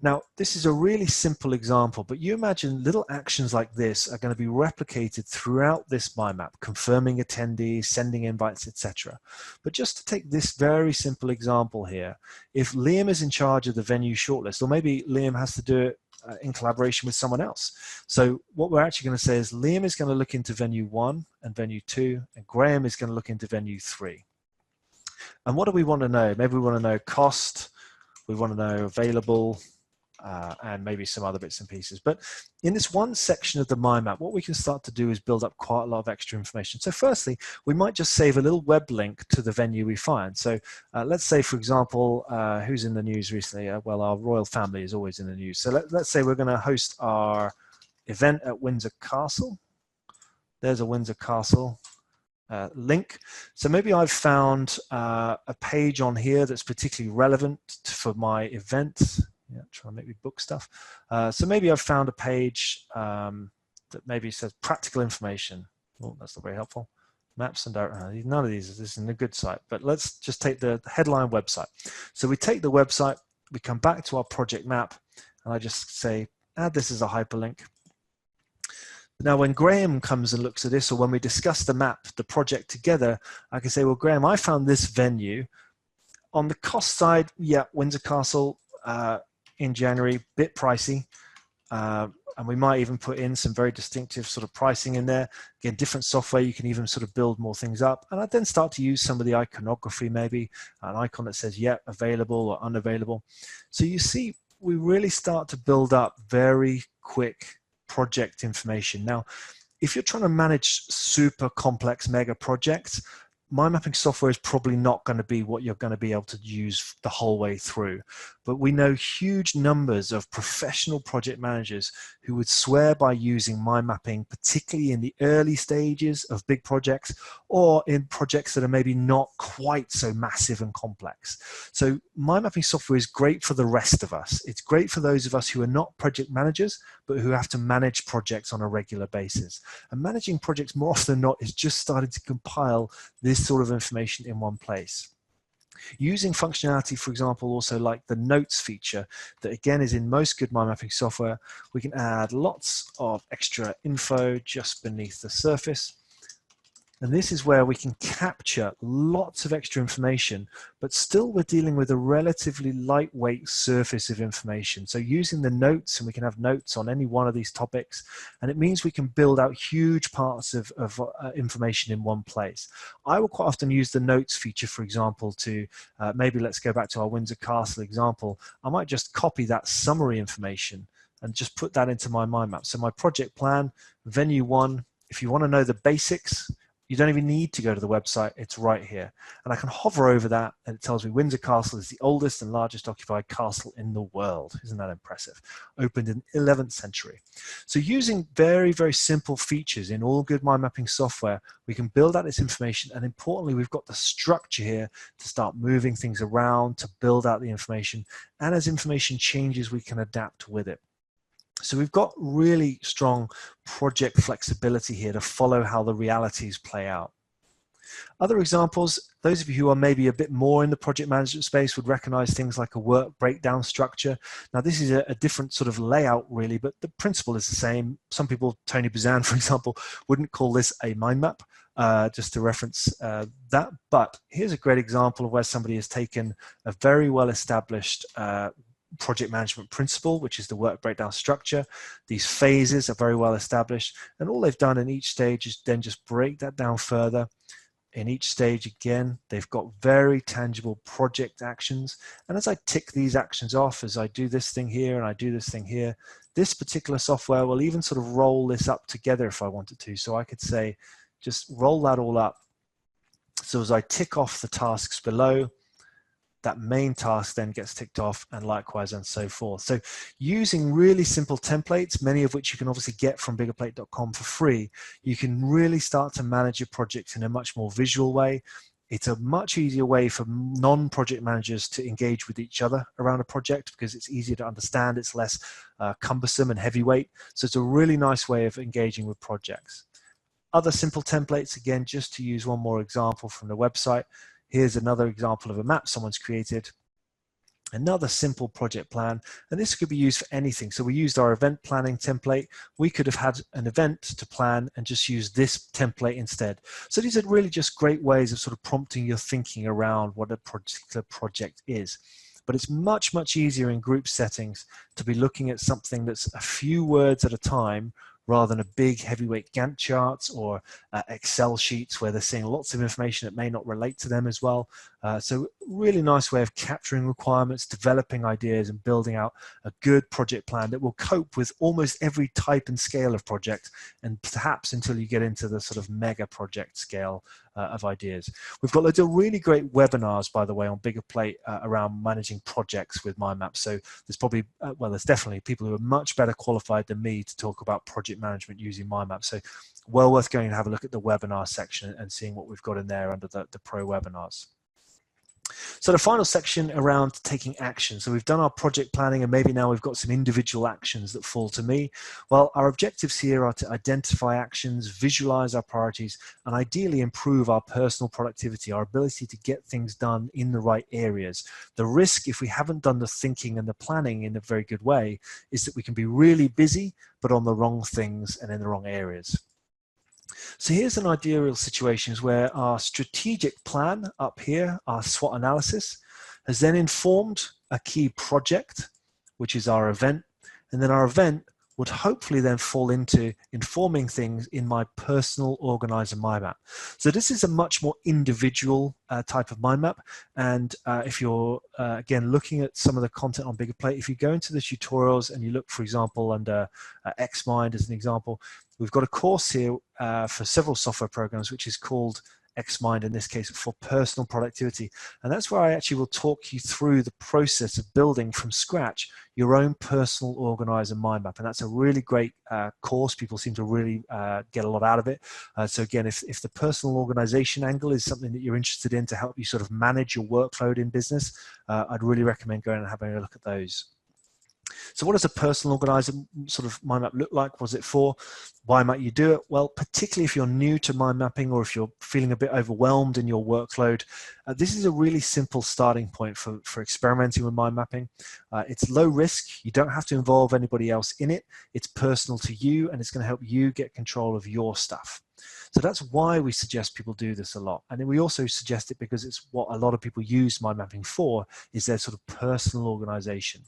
A: Now, this is a really simple example, but you imagine little actions like this are going to be replicated throughout this mind map, confirming attendees, sending invites, etc. But just to take this very simple example here, if Liam is in charge of the venue shortlist, or maybe Liam has to do it in collaboration with someone else. So what we're actually going to say is Liam is going to look into venue 1 and venue 2, and Graham is going to look into venue 3. And what do we want to know? Maybe we want to know cost, we want to know available, and maybe some other bits and pieces. But in this one section of the mind map, what we can start to do is build up quite a lot of extra information. So firstly, we might just save a little web link to the venue we find. So let's say, for example, who's in the news recently? Well, our royal family is always in the news. So let's say we're going to host our event at Windsor Castle. There's a Windsor Castle link. So maybe I've found a page on here that's particularly relevant for my event. Yeah, try and make me book stuff. So maybe I've found a page that maybe says practical information. Oh, that's not very helpful. Maps and none of these. This is a good site, but let's just take the headline website. So we take the website, we come back to our project map, and I just say, add this as a hyperlink. Now, when Graham comes and looks at this, or when we discuss the map, the project together, I can say, well, Graham, I found this venue. On the cost side, yeah, Windsor Castle in January, bit pricey. And we might even put in some very distinctive sort of pricing in there. Again, different software, you can even sort of build more things up. And I'd then start to use some of the iconography, maybe an icon that says, yeah, available or unavailable. So you see, we really start to build up very quick project information. Now, if you're trying to manage super complex mega projects, mind mapping software is probably not going to be what you're going to be able to use the whole way through. But we know huge numbers of professional project managers who would swear by using mind mapping, particularly in the early stages of big projects or in projects that are maybe not quite so massive and complex. So mind mapping software is great for the rest of us. It's great for those of us who are not project managers, but who have to manage projects on a regular basis. And managing projects more often than not is just starting to compile this sort of information in one place. Using functionality, for example, also like the notes feature that again is in most good mind mapping software, we can add lots of extra info just beneath the surface. And this is where we can capture lots of extra information, but still we're dealing with a relatively lightweight surface of information. So using the notes, and we can have notes on any one of these topics, and it means we can build out huge parts of information in one place. I will quite often use the notes feature, for example, to maybe let's go back to our Windsor Castle example. I might just copy that summary information and just put that into my mind map. So my project plan, venue 1, if you want to know the basics, you don't even need to go to the website, it's right here. And I can hover over that and it tells me Windsor Castle is the oldest and largest occupied castle in the world. Isn't that impressive? Opened in the 11th century. So using very, very simple features in all good mind mapping software, we can build out this information, and importantly, we've got the structure here to start moving things around, to build out the information. And as information changes, we can adapt with it. So we've got really strong project flexibility here to follow how the realities play out. Other examples, those of you who are maybe a bit more in the project management space would recognize things like a work breakdown structure. Now this is a different sort of layout really, but the principle is the same. Some people, Tony Buzan for example, wouldn't call this a mind map, just to reference that. But here's a great example of where somebody has taken a very well established project management principle, which is the work breakdown structure. These phases are very well established, and all they've done in each stage is then just break that down further. In each stage, again, they've got very tangible project actions, and as I tick these actions off, as I do this thing here and I do this thing here, this particular software will even sort of roll this up together if I wanted to. So I could say just roll that all up. So as I tick off the tasks below, that main task then gets ticked off, and likewise and so forth. So using really simple templates, many of which you can obviously get from biggerplate.com for free, you can really start to manage your projects in a much more visual way. It's a much easier way for non-project managers to engage with each other around a project because it's easier to understand, it's less cumbersome and heavyweight. So it's a really nice way of engaging with projects. Other simple templates, again, just to use one more example from the website. Here's another example of a map someone's created. Another simple project plan, and this could be used for anything. So we used our event planning template. We could have had an event to plan and just use this template instead. So these are really just great ways of sort of prompting your thinking around what a particular project is. But it's much, much easier in group settings to be looking at something that's a few words at a time rather than a big heavyweight Gantt charts or Excel sheets where they're seeing lots of information that may not relate to them as well. So really nice way of capturing requirements, developing ideas, and building out a good project plan that will cope with almost every type and scale of project, and perhaps until you get into the sort of mega project scale of ideas. We've got loads of really great webinars, by the way, on Biggerplate around managing projects with mind maps. So there's probably, well, there's definitely people who are much better qualified than me to talk about project management using mind maps. So well worth going to have a look at the webinar section and seeing what we've got in there under the pro webinars. So the final section around taking action. So we've done our project planning, and maybe now we've got some individual actions that fall to me. Well, our objectives here are to identify actions, visualize our priorities, and ideally improve our personal productivity, our ability to get things done in the right areas. The risk, if we haven't done the thinking and the planning in a very good way, is that we can be really busy, but on the wrong things and in the wrong areas. So here's an ideal situation where our strategic plan up here, our SWOT analysis, has then informed a key project, which is our event, and then our event would hopefully then fall into informing things in my personal Organiser mind map. So this is a much more individual type of mind map. And if you're, again, looking at some of the content on Biggerplate, if you go into the tutorials and you look, for example, under Xmind as an example, we've got a course here for several software programs, which is called Xmind in this case, for personal productivity. And that's where I actually will talk you through the process of building from scratch your own personal organizer mind map. And that's a really great course. People seem to really get a lot out of it. So again, if the personal organization angle is something that you're interested in to help you sort of manage your workload in business, I'd really recommend going and having a look at those. So what does a personal organizer sort of mind map look like? What's it for? Why might you do it? Well, particularly if you're new to mind mapping or if you're feeling a bit overwhelmed in your workload, this is a really simple starting point for experimenting with mind mapping. It's low risk. You don't have to involve anybody else in it. It's personal to you, and it's going to help you get control of your stuff. So that's why we suggest people do this a lot. And then we also suggest it because it's what a lot of people use mind mapping for, is their sort of personal organization.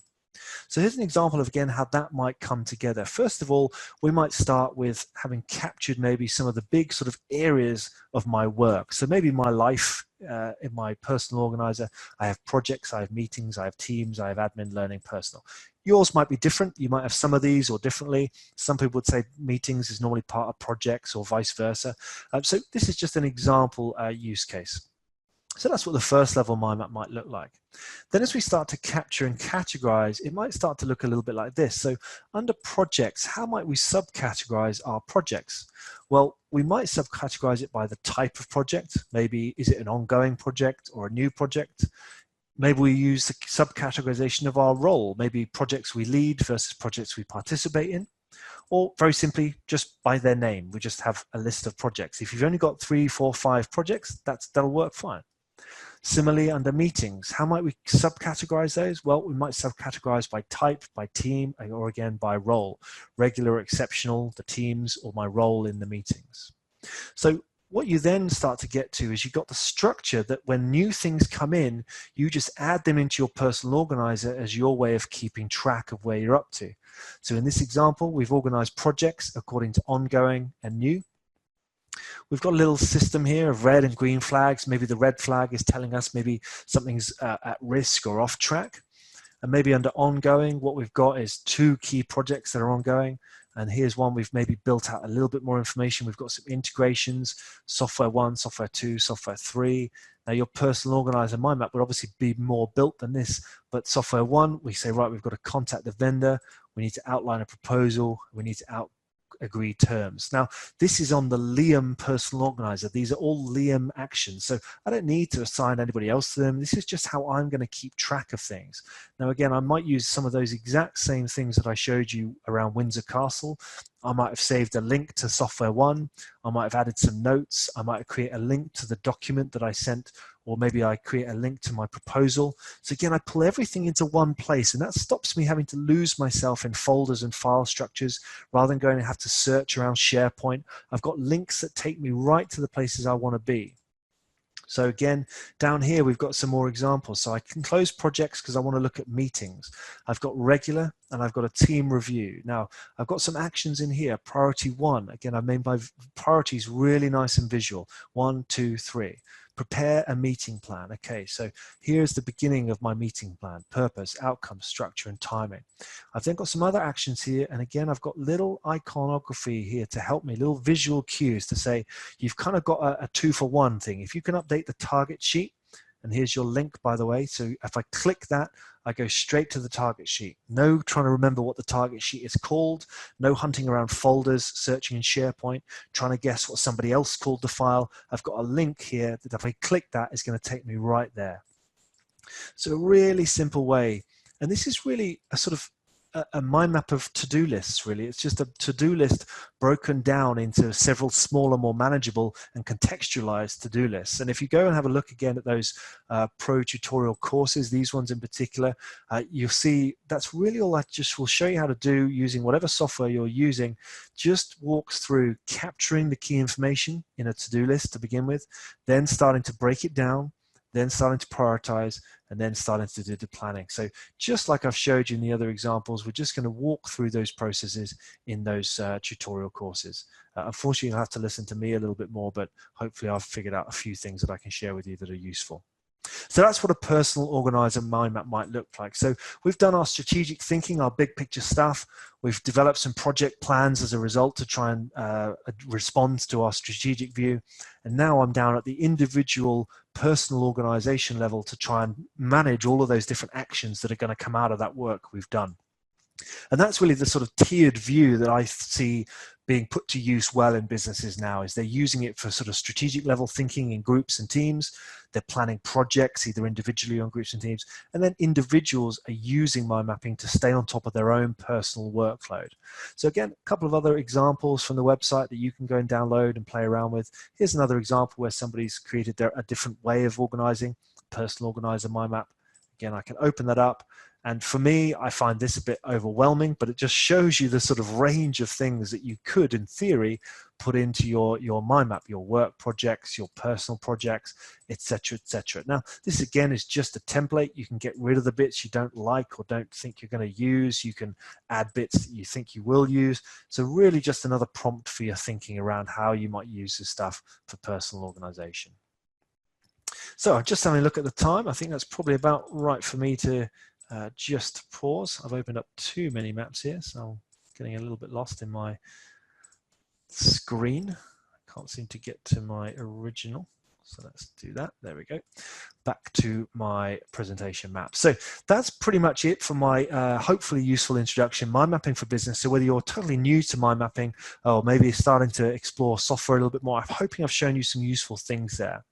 A: So here's an example of, again, how that might come together. First of all, we might start with having captured maybe some of the big sort of areas of my work. So maybe my life in my personal organizer, I have projects, I have meetings, I have teams, I have admin, learning, personal. Yours might be different. You might have some of these or differently. Some people would say meetings is normally part of projects or vice versa. So this is just an example use case. So that's what the first level mind map might look like. Then as we start to capture and categorize, it might start to look a little bit like this. So under projects, how might we subcategorize our projects? Well, we might subcategorize it by the type of project. Maybe is it an ongoing project or a new project? Maybe we use the subcategorization of our role, maybe projects we lead versus projects we participate in. Or very simply, just by their name. We just have a list of projects. If you've only got 3, 4, 5 projects, that'll work fine. Similarly, under meetings, how might we subcategorize those? Well, we might subcategorize by type, by team, or again, by role. Regular, exceptional, the teams, or my role in the meetings. So what you then start to get to is you've got the structure that when new things come in, you just add them into your personal organizer as your way of keeping track of where you're up to. So in this example, we've organized projects according to ongoing and new. We've got a little system here of red and green flags. Maybe the red flag is telling us maybe something's at risk or off track. And maybe under ongoing, what we've got is 2 key projects that are ongoing. And here's one we've maybe built out a little bit more information. We've got some integrations, software 1, software 2, software 3. Now your personal organizer mind map would obviously be more built than this, but software 1, we say, right, we've got to contact the vendor. We need to outline a proposal. We need to agree terms. Now, this is on the Liam personal organizer. These are all Liam actions. So I don't need to assign anybody else to them. This is just how I'm going to keep track of things. Now, again, I might use some of those exact same things that I showed you around Windsor Castle. I might have saved a link to software 1. I might have added some notes. I might create a link to the document that I sent, or maybe I create a link to my proposal. So again, I pull everything into one place, and that stops me having to lose myself in folders and file structures rather than going to have to search around SharePoint. I've got links that take me right to the places I want to be. So again, down here, we've got some more examples. So I can close projects because I want to look at meetings. I've got regular and I've got a team review. Now, I've got some actions in here. Priority 1, again, I've made my priorities really nice and visual. 1, 2, 3. Prepare a meeting plan. Okay, so here's the beginning of my meeting plan: purpose, outcome, structure, and timing. I've then got some other actions here, and again, I've got little iconography here to help me, little visual cues to say, you've kind of got a 2-for-1 thing. If you can update the target sheet, and here's your link, by the way, so if I click that, I go straight to the target sheet. No trying to remember what the target sheet is called, no hunting around folders, searching in SharePoint, trying to guess what somebody else called the file. I've got a link here that if I click that, is going to take me right there. So a really simple way, and this is really a sort of a mind map of to-do lists, really. It's just a to-do list broken down into several smaller, more manageable and contextualized to-do lists. And if you go and have a look again at those pro tutorial courses, these ones in particular, you'll see that's really all I just will show you how to do using whatever software you're using. Just walks through capturing the key information in a to-do list to begin with, then starting to break it down, then starting to prioritize, and then starting to do the planning. So just like I've showed you in the other examples, we're just going to walk through those processes in those tutorial courses. Unfortunately, you'll have to listen to me a little bit more, but hopefully I've figured out a few things that I can share with you that are useful. So that's what a personal organizer mind map might look like. So we've done our strategic thinking, our big picture stuff. We've developed some project plans as a result to try and respond to our strategic view. And now I'm down at the individual personal organization level to try and manage all of those different actions that are going to come out of that work we've done. And that's really the sort of tiered view that I see being put to use well in businesses now. Is they're using it for sort of strategic level thinking in groups and teams. They're planning projects either individually or in groups and teams. And then individuals are using mind mapping to stay on top of their own personal workload. So again, a couple of other examples from the website that you can go and download and play around with. Here's another example where somebody's created a different way of organizing, personal organizer mind map. Again, I can open that up. And for me, I find this a bit overwhelming, but it just shows you the sort of range of things that you could, in theory, put into your mind map, your work projects, your personal projects, etc., etc. Now, this again is just a template. You can get rid of the bits you don't like or don't think you're going to use. You can add bits that you think you will use. So really just another prompt for your thinking around how you might use this stuff for personal organization. So just having a look at the time, I think that's probably about right for me to just pause. I've opened up too many maps here, so I'm getting a little bit lost in my screen. I can't seem to get to my original. So let's do that. There we go. Back to my presentation map. So that's pretty much it for my hopefully useful introduction, mind mapping for business. So whether you're totally new to mind mapping or maybe starting to explore software a little bit more, I'm hoping I've shown you some useful things there.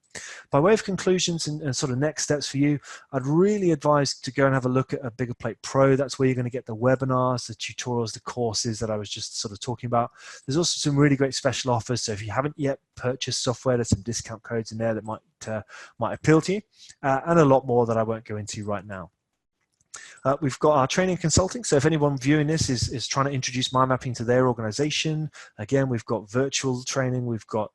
A: By way of conclusions and sort of next steps for you, I'd really advise to go and have a look at a Biggerplate Pro. That's where you're going to get the webinars, the tutorials, the courses that I was just sort of talking about. There's also some really great special offers. So if you haven't yet purchased software, there's some discount codes in there that might appeal to you, and a lot more that I won't go into right now. We've got our training and consulting. So if anyone viewing this is trying to introduce mind mapping to their organization, again, we've got virtual training, we've got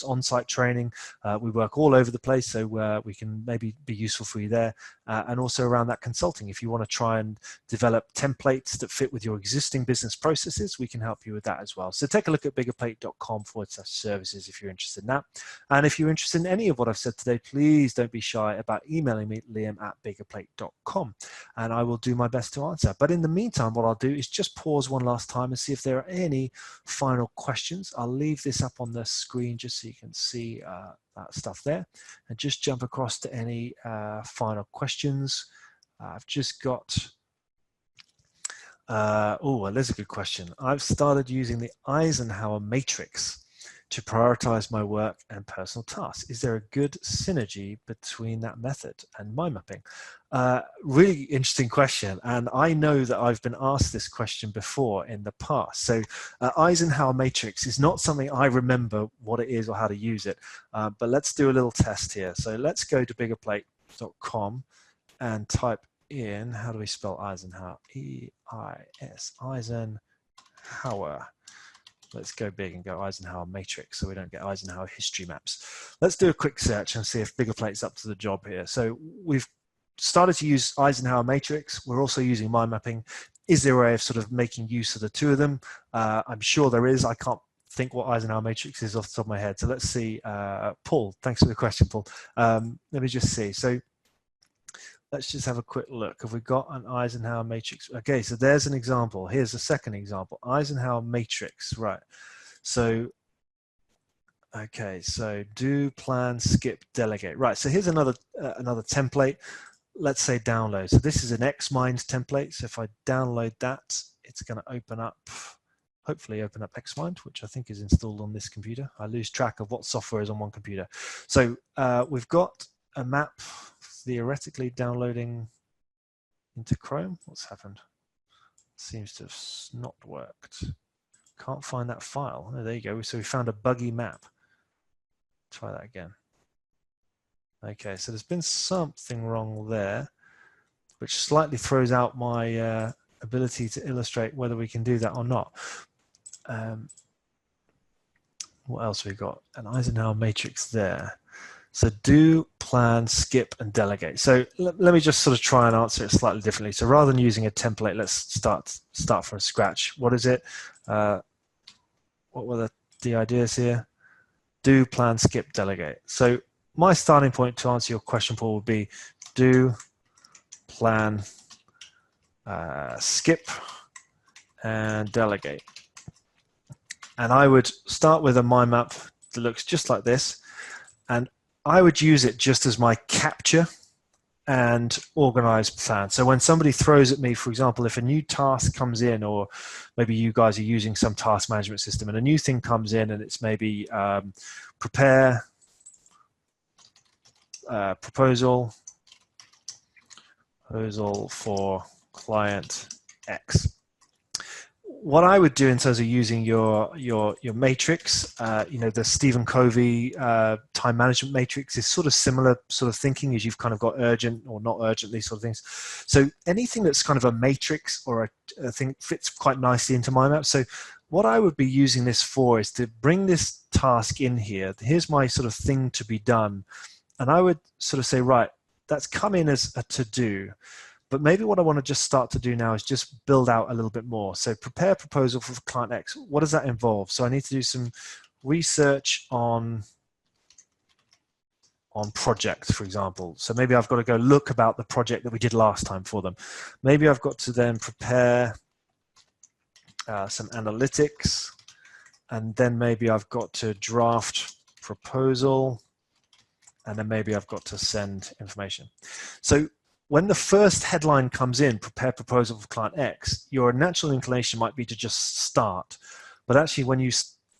A: on-site training. We work all over the place, so we can maybe be useful for you there. And also around that consulting, if you want to try and develop templates that fit with your existing business processes, we can help you with that as well. So take a look at biggerplate.com/services if you're interested in that. And if you're interested in any of what I've said today, please don't be shy about emailing me, liam@biggerplate.com. And I will do my best to answer. But in the meantime, what I'll do is just pause one last time and see if there are any final questions. I'll leave this up on the screen just so you can see that stuff there, and just jump across to any final questions. I've just got, oh, there's a good question. I've started using the Eisenhower Matrix to prioritize my work and personal tasks. Is there a good synergy between that method and mind mapping? Really interesting question. And I know that I've been asked this question before in the past. So Eisenhower Matrix is not something I remember what it is or how to use it, but let's do a little test here. So let's go to biggerplate.com and type in, how do we spell Eisenhower? E-I-S, Eisenhower. Let's go big and go Eisenhower Matrix so we don't get Eisenhower history maps. Let's do a quick search and see if Biggerplate's up to the job here. So we've started to use Eisenhower Matrix. We're also using mind mapping. Is there a way of sort of making use of the two of them? I'm sure there is. I can't think what Eisenhower Matrix is off the top of my head. So let's see. Paul, thanks for the question, Paul. Let me just see. So let's just have a quick look. Have we got an Eisenhower Matrix? Okay, so there's an example. Here's a second example. Eisenhower Matrix, right. So, okay, so do, plan, skip, delegate. Right, so here's another template. Let's say download. So this is an Xmind template. So if I download that, it's going to open up, hopefully open up Xmind, which I think is installed on this computer. I lose track of what software is on one computer. So we've got a map theoretically downloading into Chrome. What's happened? Seems to have not worked. Can't find that file. Oh, there you go. So we found a buggy map. Try that again. Okay, so there's been something wrong there, which slightly throws out my ability to illustrate whether we can do that or not. What else we got? An Eisenhower Matrix there. So do, plan, skip, and delegate. So let me just sort of try and answer it slightly differently. So rather than using a template, let's start from scratch. What is it? What were the ideas here? Do, plan, skip, delegate. So my starting point to answer your question, Paul, would be do, plan, skip, and delegate. And I would start with a mind map that looks just like this, and I would use it just as my capture and organize plan. So when somebody throws at me, for example, if a new task comes in, or maybe you guys are using some task management system and a new thing comes in, and it's maybe prepare proposal for client X. What I would do in terms of using your matrix, the Stephen Covey time management matrix is sort of similar sort of thinking, as you've kind of got urgent or not urgent, these sort of things. So anything that's kind of a matrix or a thing fits quite nicely into my map. So what I would be using this for is to bring this task in here. Here's my sort of thing to be done. And I would sort of say, right, that's come in as a to-do. But maybe what I want to just start to do now is just build out a little bit more. So prepare proposal for client X. What does that involve? So I need to do some research on projects, for example. So maybe I've got to go look about the project that we did last time for them. Maybe I've got to then prepare some analytics, and then maybe I've got to draft proposal, and then maybe I've got to send information. So when the first headline comes in, prepare proposal for client X, your natural inclination might be to just start. But actually, when you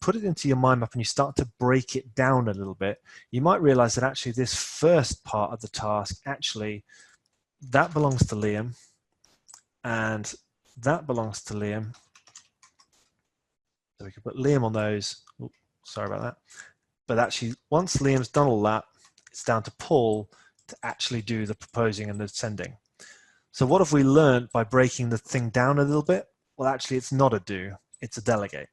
A: put it into your mind map and you start to break it down a little bit, you might realize that actually this first part of the task, actually, that belongs to Liam, and that belongs to Liam. So we can put Liam on those. Ooh, sorry about that. But actually, once Liam's done all that, it's down to Paul to actually do the proposing and the sending. So what have we learned by breaking the thing down a little bit? Well, actually, it's not a do, it's a delegate.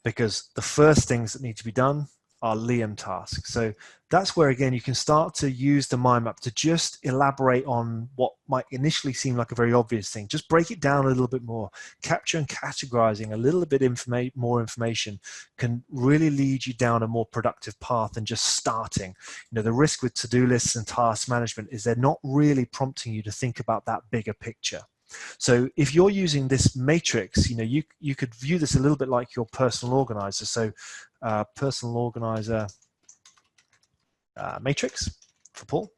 A: Because the first things that need to be done are Liam tasks. So that's where, again, you can start to use the mind map to just elaborate on what might initially seem like a very obvious thing. Just break it down a little bit more. Capture and categorizing a little bit more information can really lead you down a more productive path than just starting. The risk with to-do lists and task management is they're not really prompting you to think about that bigger picture. So if you're using this matrix, you could view this a little bit like your personal organizer. So personal organizer matrix for Paul.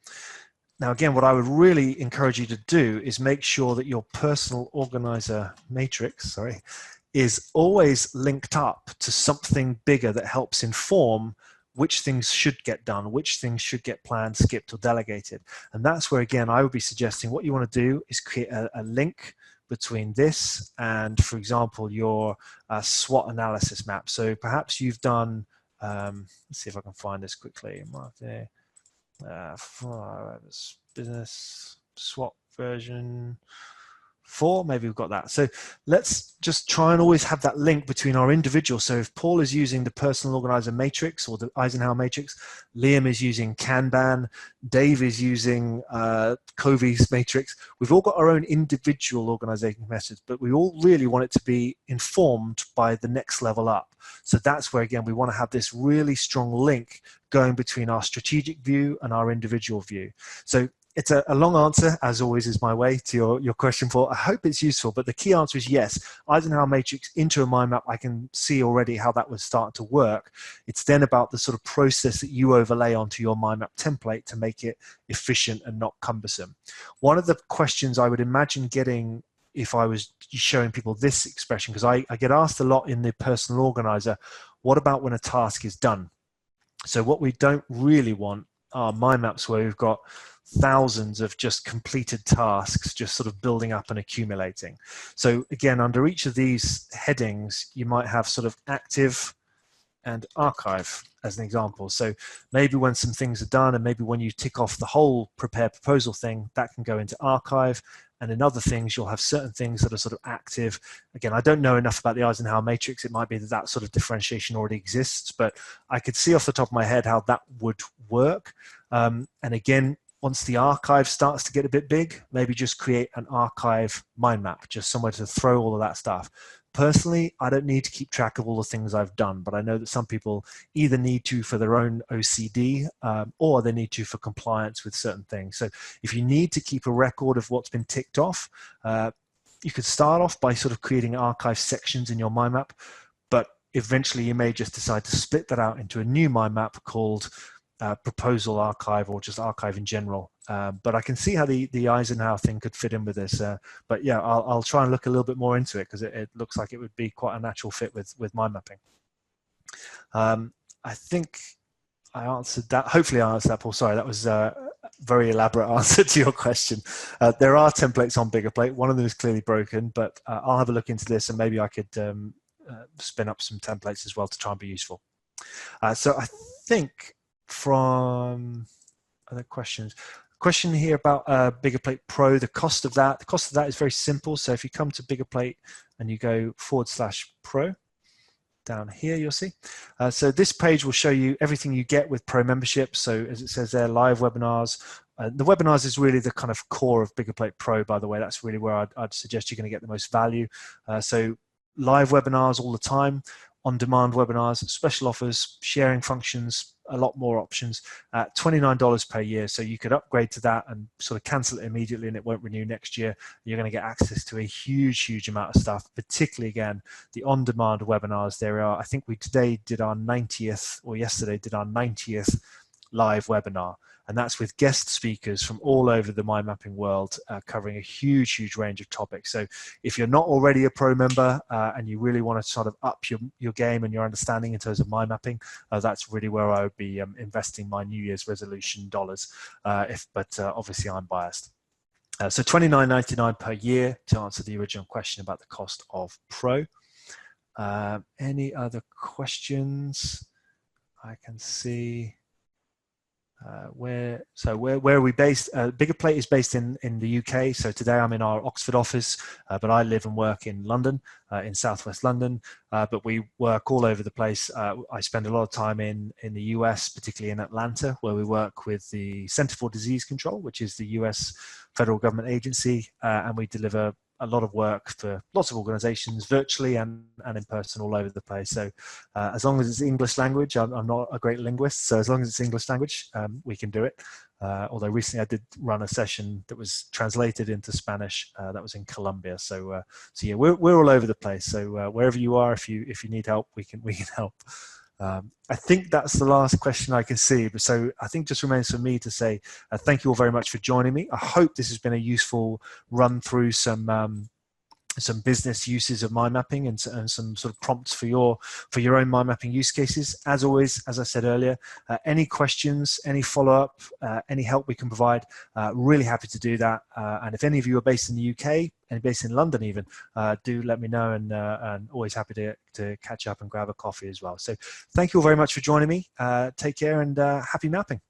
A: Now, again, what I would really encourage you to do is make sure that your personal organizer matrix, is always linked up to something bigger that helps inform which things should get done, which things should get planned, skipped, or delegated. And that's where, again, I would be suggesting what you want to do is create a link between this and, for example, your SWOT analysis map. So perhaps you've done, let's see if I can find this quickly. Business SWOT version 4, maybe we've got that. So let's just try and always have that link between our individual. So if Paul is using the personal organizer matrix or the Eisenhower Matrix, Liam is using Kanban, Dave is using Covey's matrix, we've all got our own individual organization methods, but we all really want it to be informed by the next level up. So that's where, again, we want to have this really strong link going between our strategic view and our individual view. So it's a long answer, as always is my way, to your question, Paul. I hope it's useful, but the key answer is yes. Eisenhower Matrix into a mind map, I can see already how that would start to work. It's then about the sort of process that you overlay onto your mind map template to make it efficient and not cumbersome. One of the questions I would imagine getting if I was showing people this expression, because I get asked a lot in the personal organizer, what about when a task is done? So what we don't really want are mind maps where we've got thousands of just completed tasks just sort of building up and accumulating. So again, under each of these headings, you might have sort of active and archive as an example. So maybe when some things are done, and maybe when you tick off the whole prepare proposal thing, that can go into archive. And in other things, you'll have certain things that are sort of active. Again, I don't know enough about the Eisenhower Matrix. It might be that that sort of differentiation already exists, but I could see off the top of my head how that would work. And again, once the archive starts to get a bit big, maybe just create an archive mind map, just somewhere to throw all of that stuff. Personally, I don't need to keep track of all the things I've done, but I know that some people either need to for their own OCD or they need to for compliance with certain things. So if you need to keep a record of what's been ticked off, you could start off by sort of creating archive sections in your mind map, but eventually you may just decide to split that out into a new mind map called proposal archive, or just archive in general. But I can see how the Eisenhower thing could fit in with this. But yeah, I'll try and look a little bit more into it, because it looks like it would be quite a natural fit with mind mapping. I think I answered that. Hopefully I answered that, Paul. Sorry, that was a very elaborate answer to your question. There are templates on Biggerplate. One of them is clearly broken, but I'll have a look into this, and maybe I could spin up some templates as well to try and be useful. So I think from other questions, question here about Biggerplate Pro, the cost of that. The cost of that is very simple. So if you come to Biggerplate and you go /Pro, down here you'll see. So this page will show you everything you get with Pro membership. So as it says there, live webinars. The webinars is really the kind of core of Biggerplate Pro, by the way. That's really where I'd suggest you're going to get the most value. So live webinars all the time, on-demand webinars, special offers, sharing functions, a lot more options, $29 per year. So you could upgrade to that and sort of cancel it immediately, and it won't renew next year. You're going to get access to a huge amount of stuff, particularly, again, the on-demand webinars. There are, I think we today did our 90th, or yesterday did our 90th live webinar. And that's with guest speakers from all over the mind mapping world, covering a huge range of topics. So if you're not already a Pro member and you really want to sort of up your game and your understanding in terms of mind mapping, that's really where I would be investing my New Year's resolution dollars. But obviously I'm biased. So $29.99 per year to answer the original question about the cost of Pro. Any other questions? I can see. Where are we based? Biggerplate is based in the UK. So today I'm in our Oxford office, but I live and work in London, in southwest London. But we work all over the place. I spend a lot of time in the US, particularly in Atlanta, where we work with the Center for Disease Control, which is the US federal government agency, and we deliver a lot of work for lots of organizations, virtually and in person, all over the place. So as long as it's English language, I'm not a great linguist, so as long as it's English language, we can do it. Although recently I did run a session that was translated into Spanish, that was in Colombia. So yeah, we're all over the place. So wherever you are, if you need help, we can help. I think that's the last question I can see. But so I think just remains for me to say thank you all very much for joining me. I hope this has been a useful run through some business uses of mind mapping and some sort of prompts for your own mind mapping use cases. As always, as I said earlier, any questions, any follow-up, any help we can provide, really happy to do that. And if any of you are based in the UK and based in London even, do let me know, and always happy to catch up and grab a coffee as well. So thank you all very much for joining me. Take care, and happy mapping.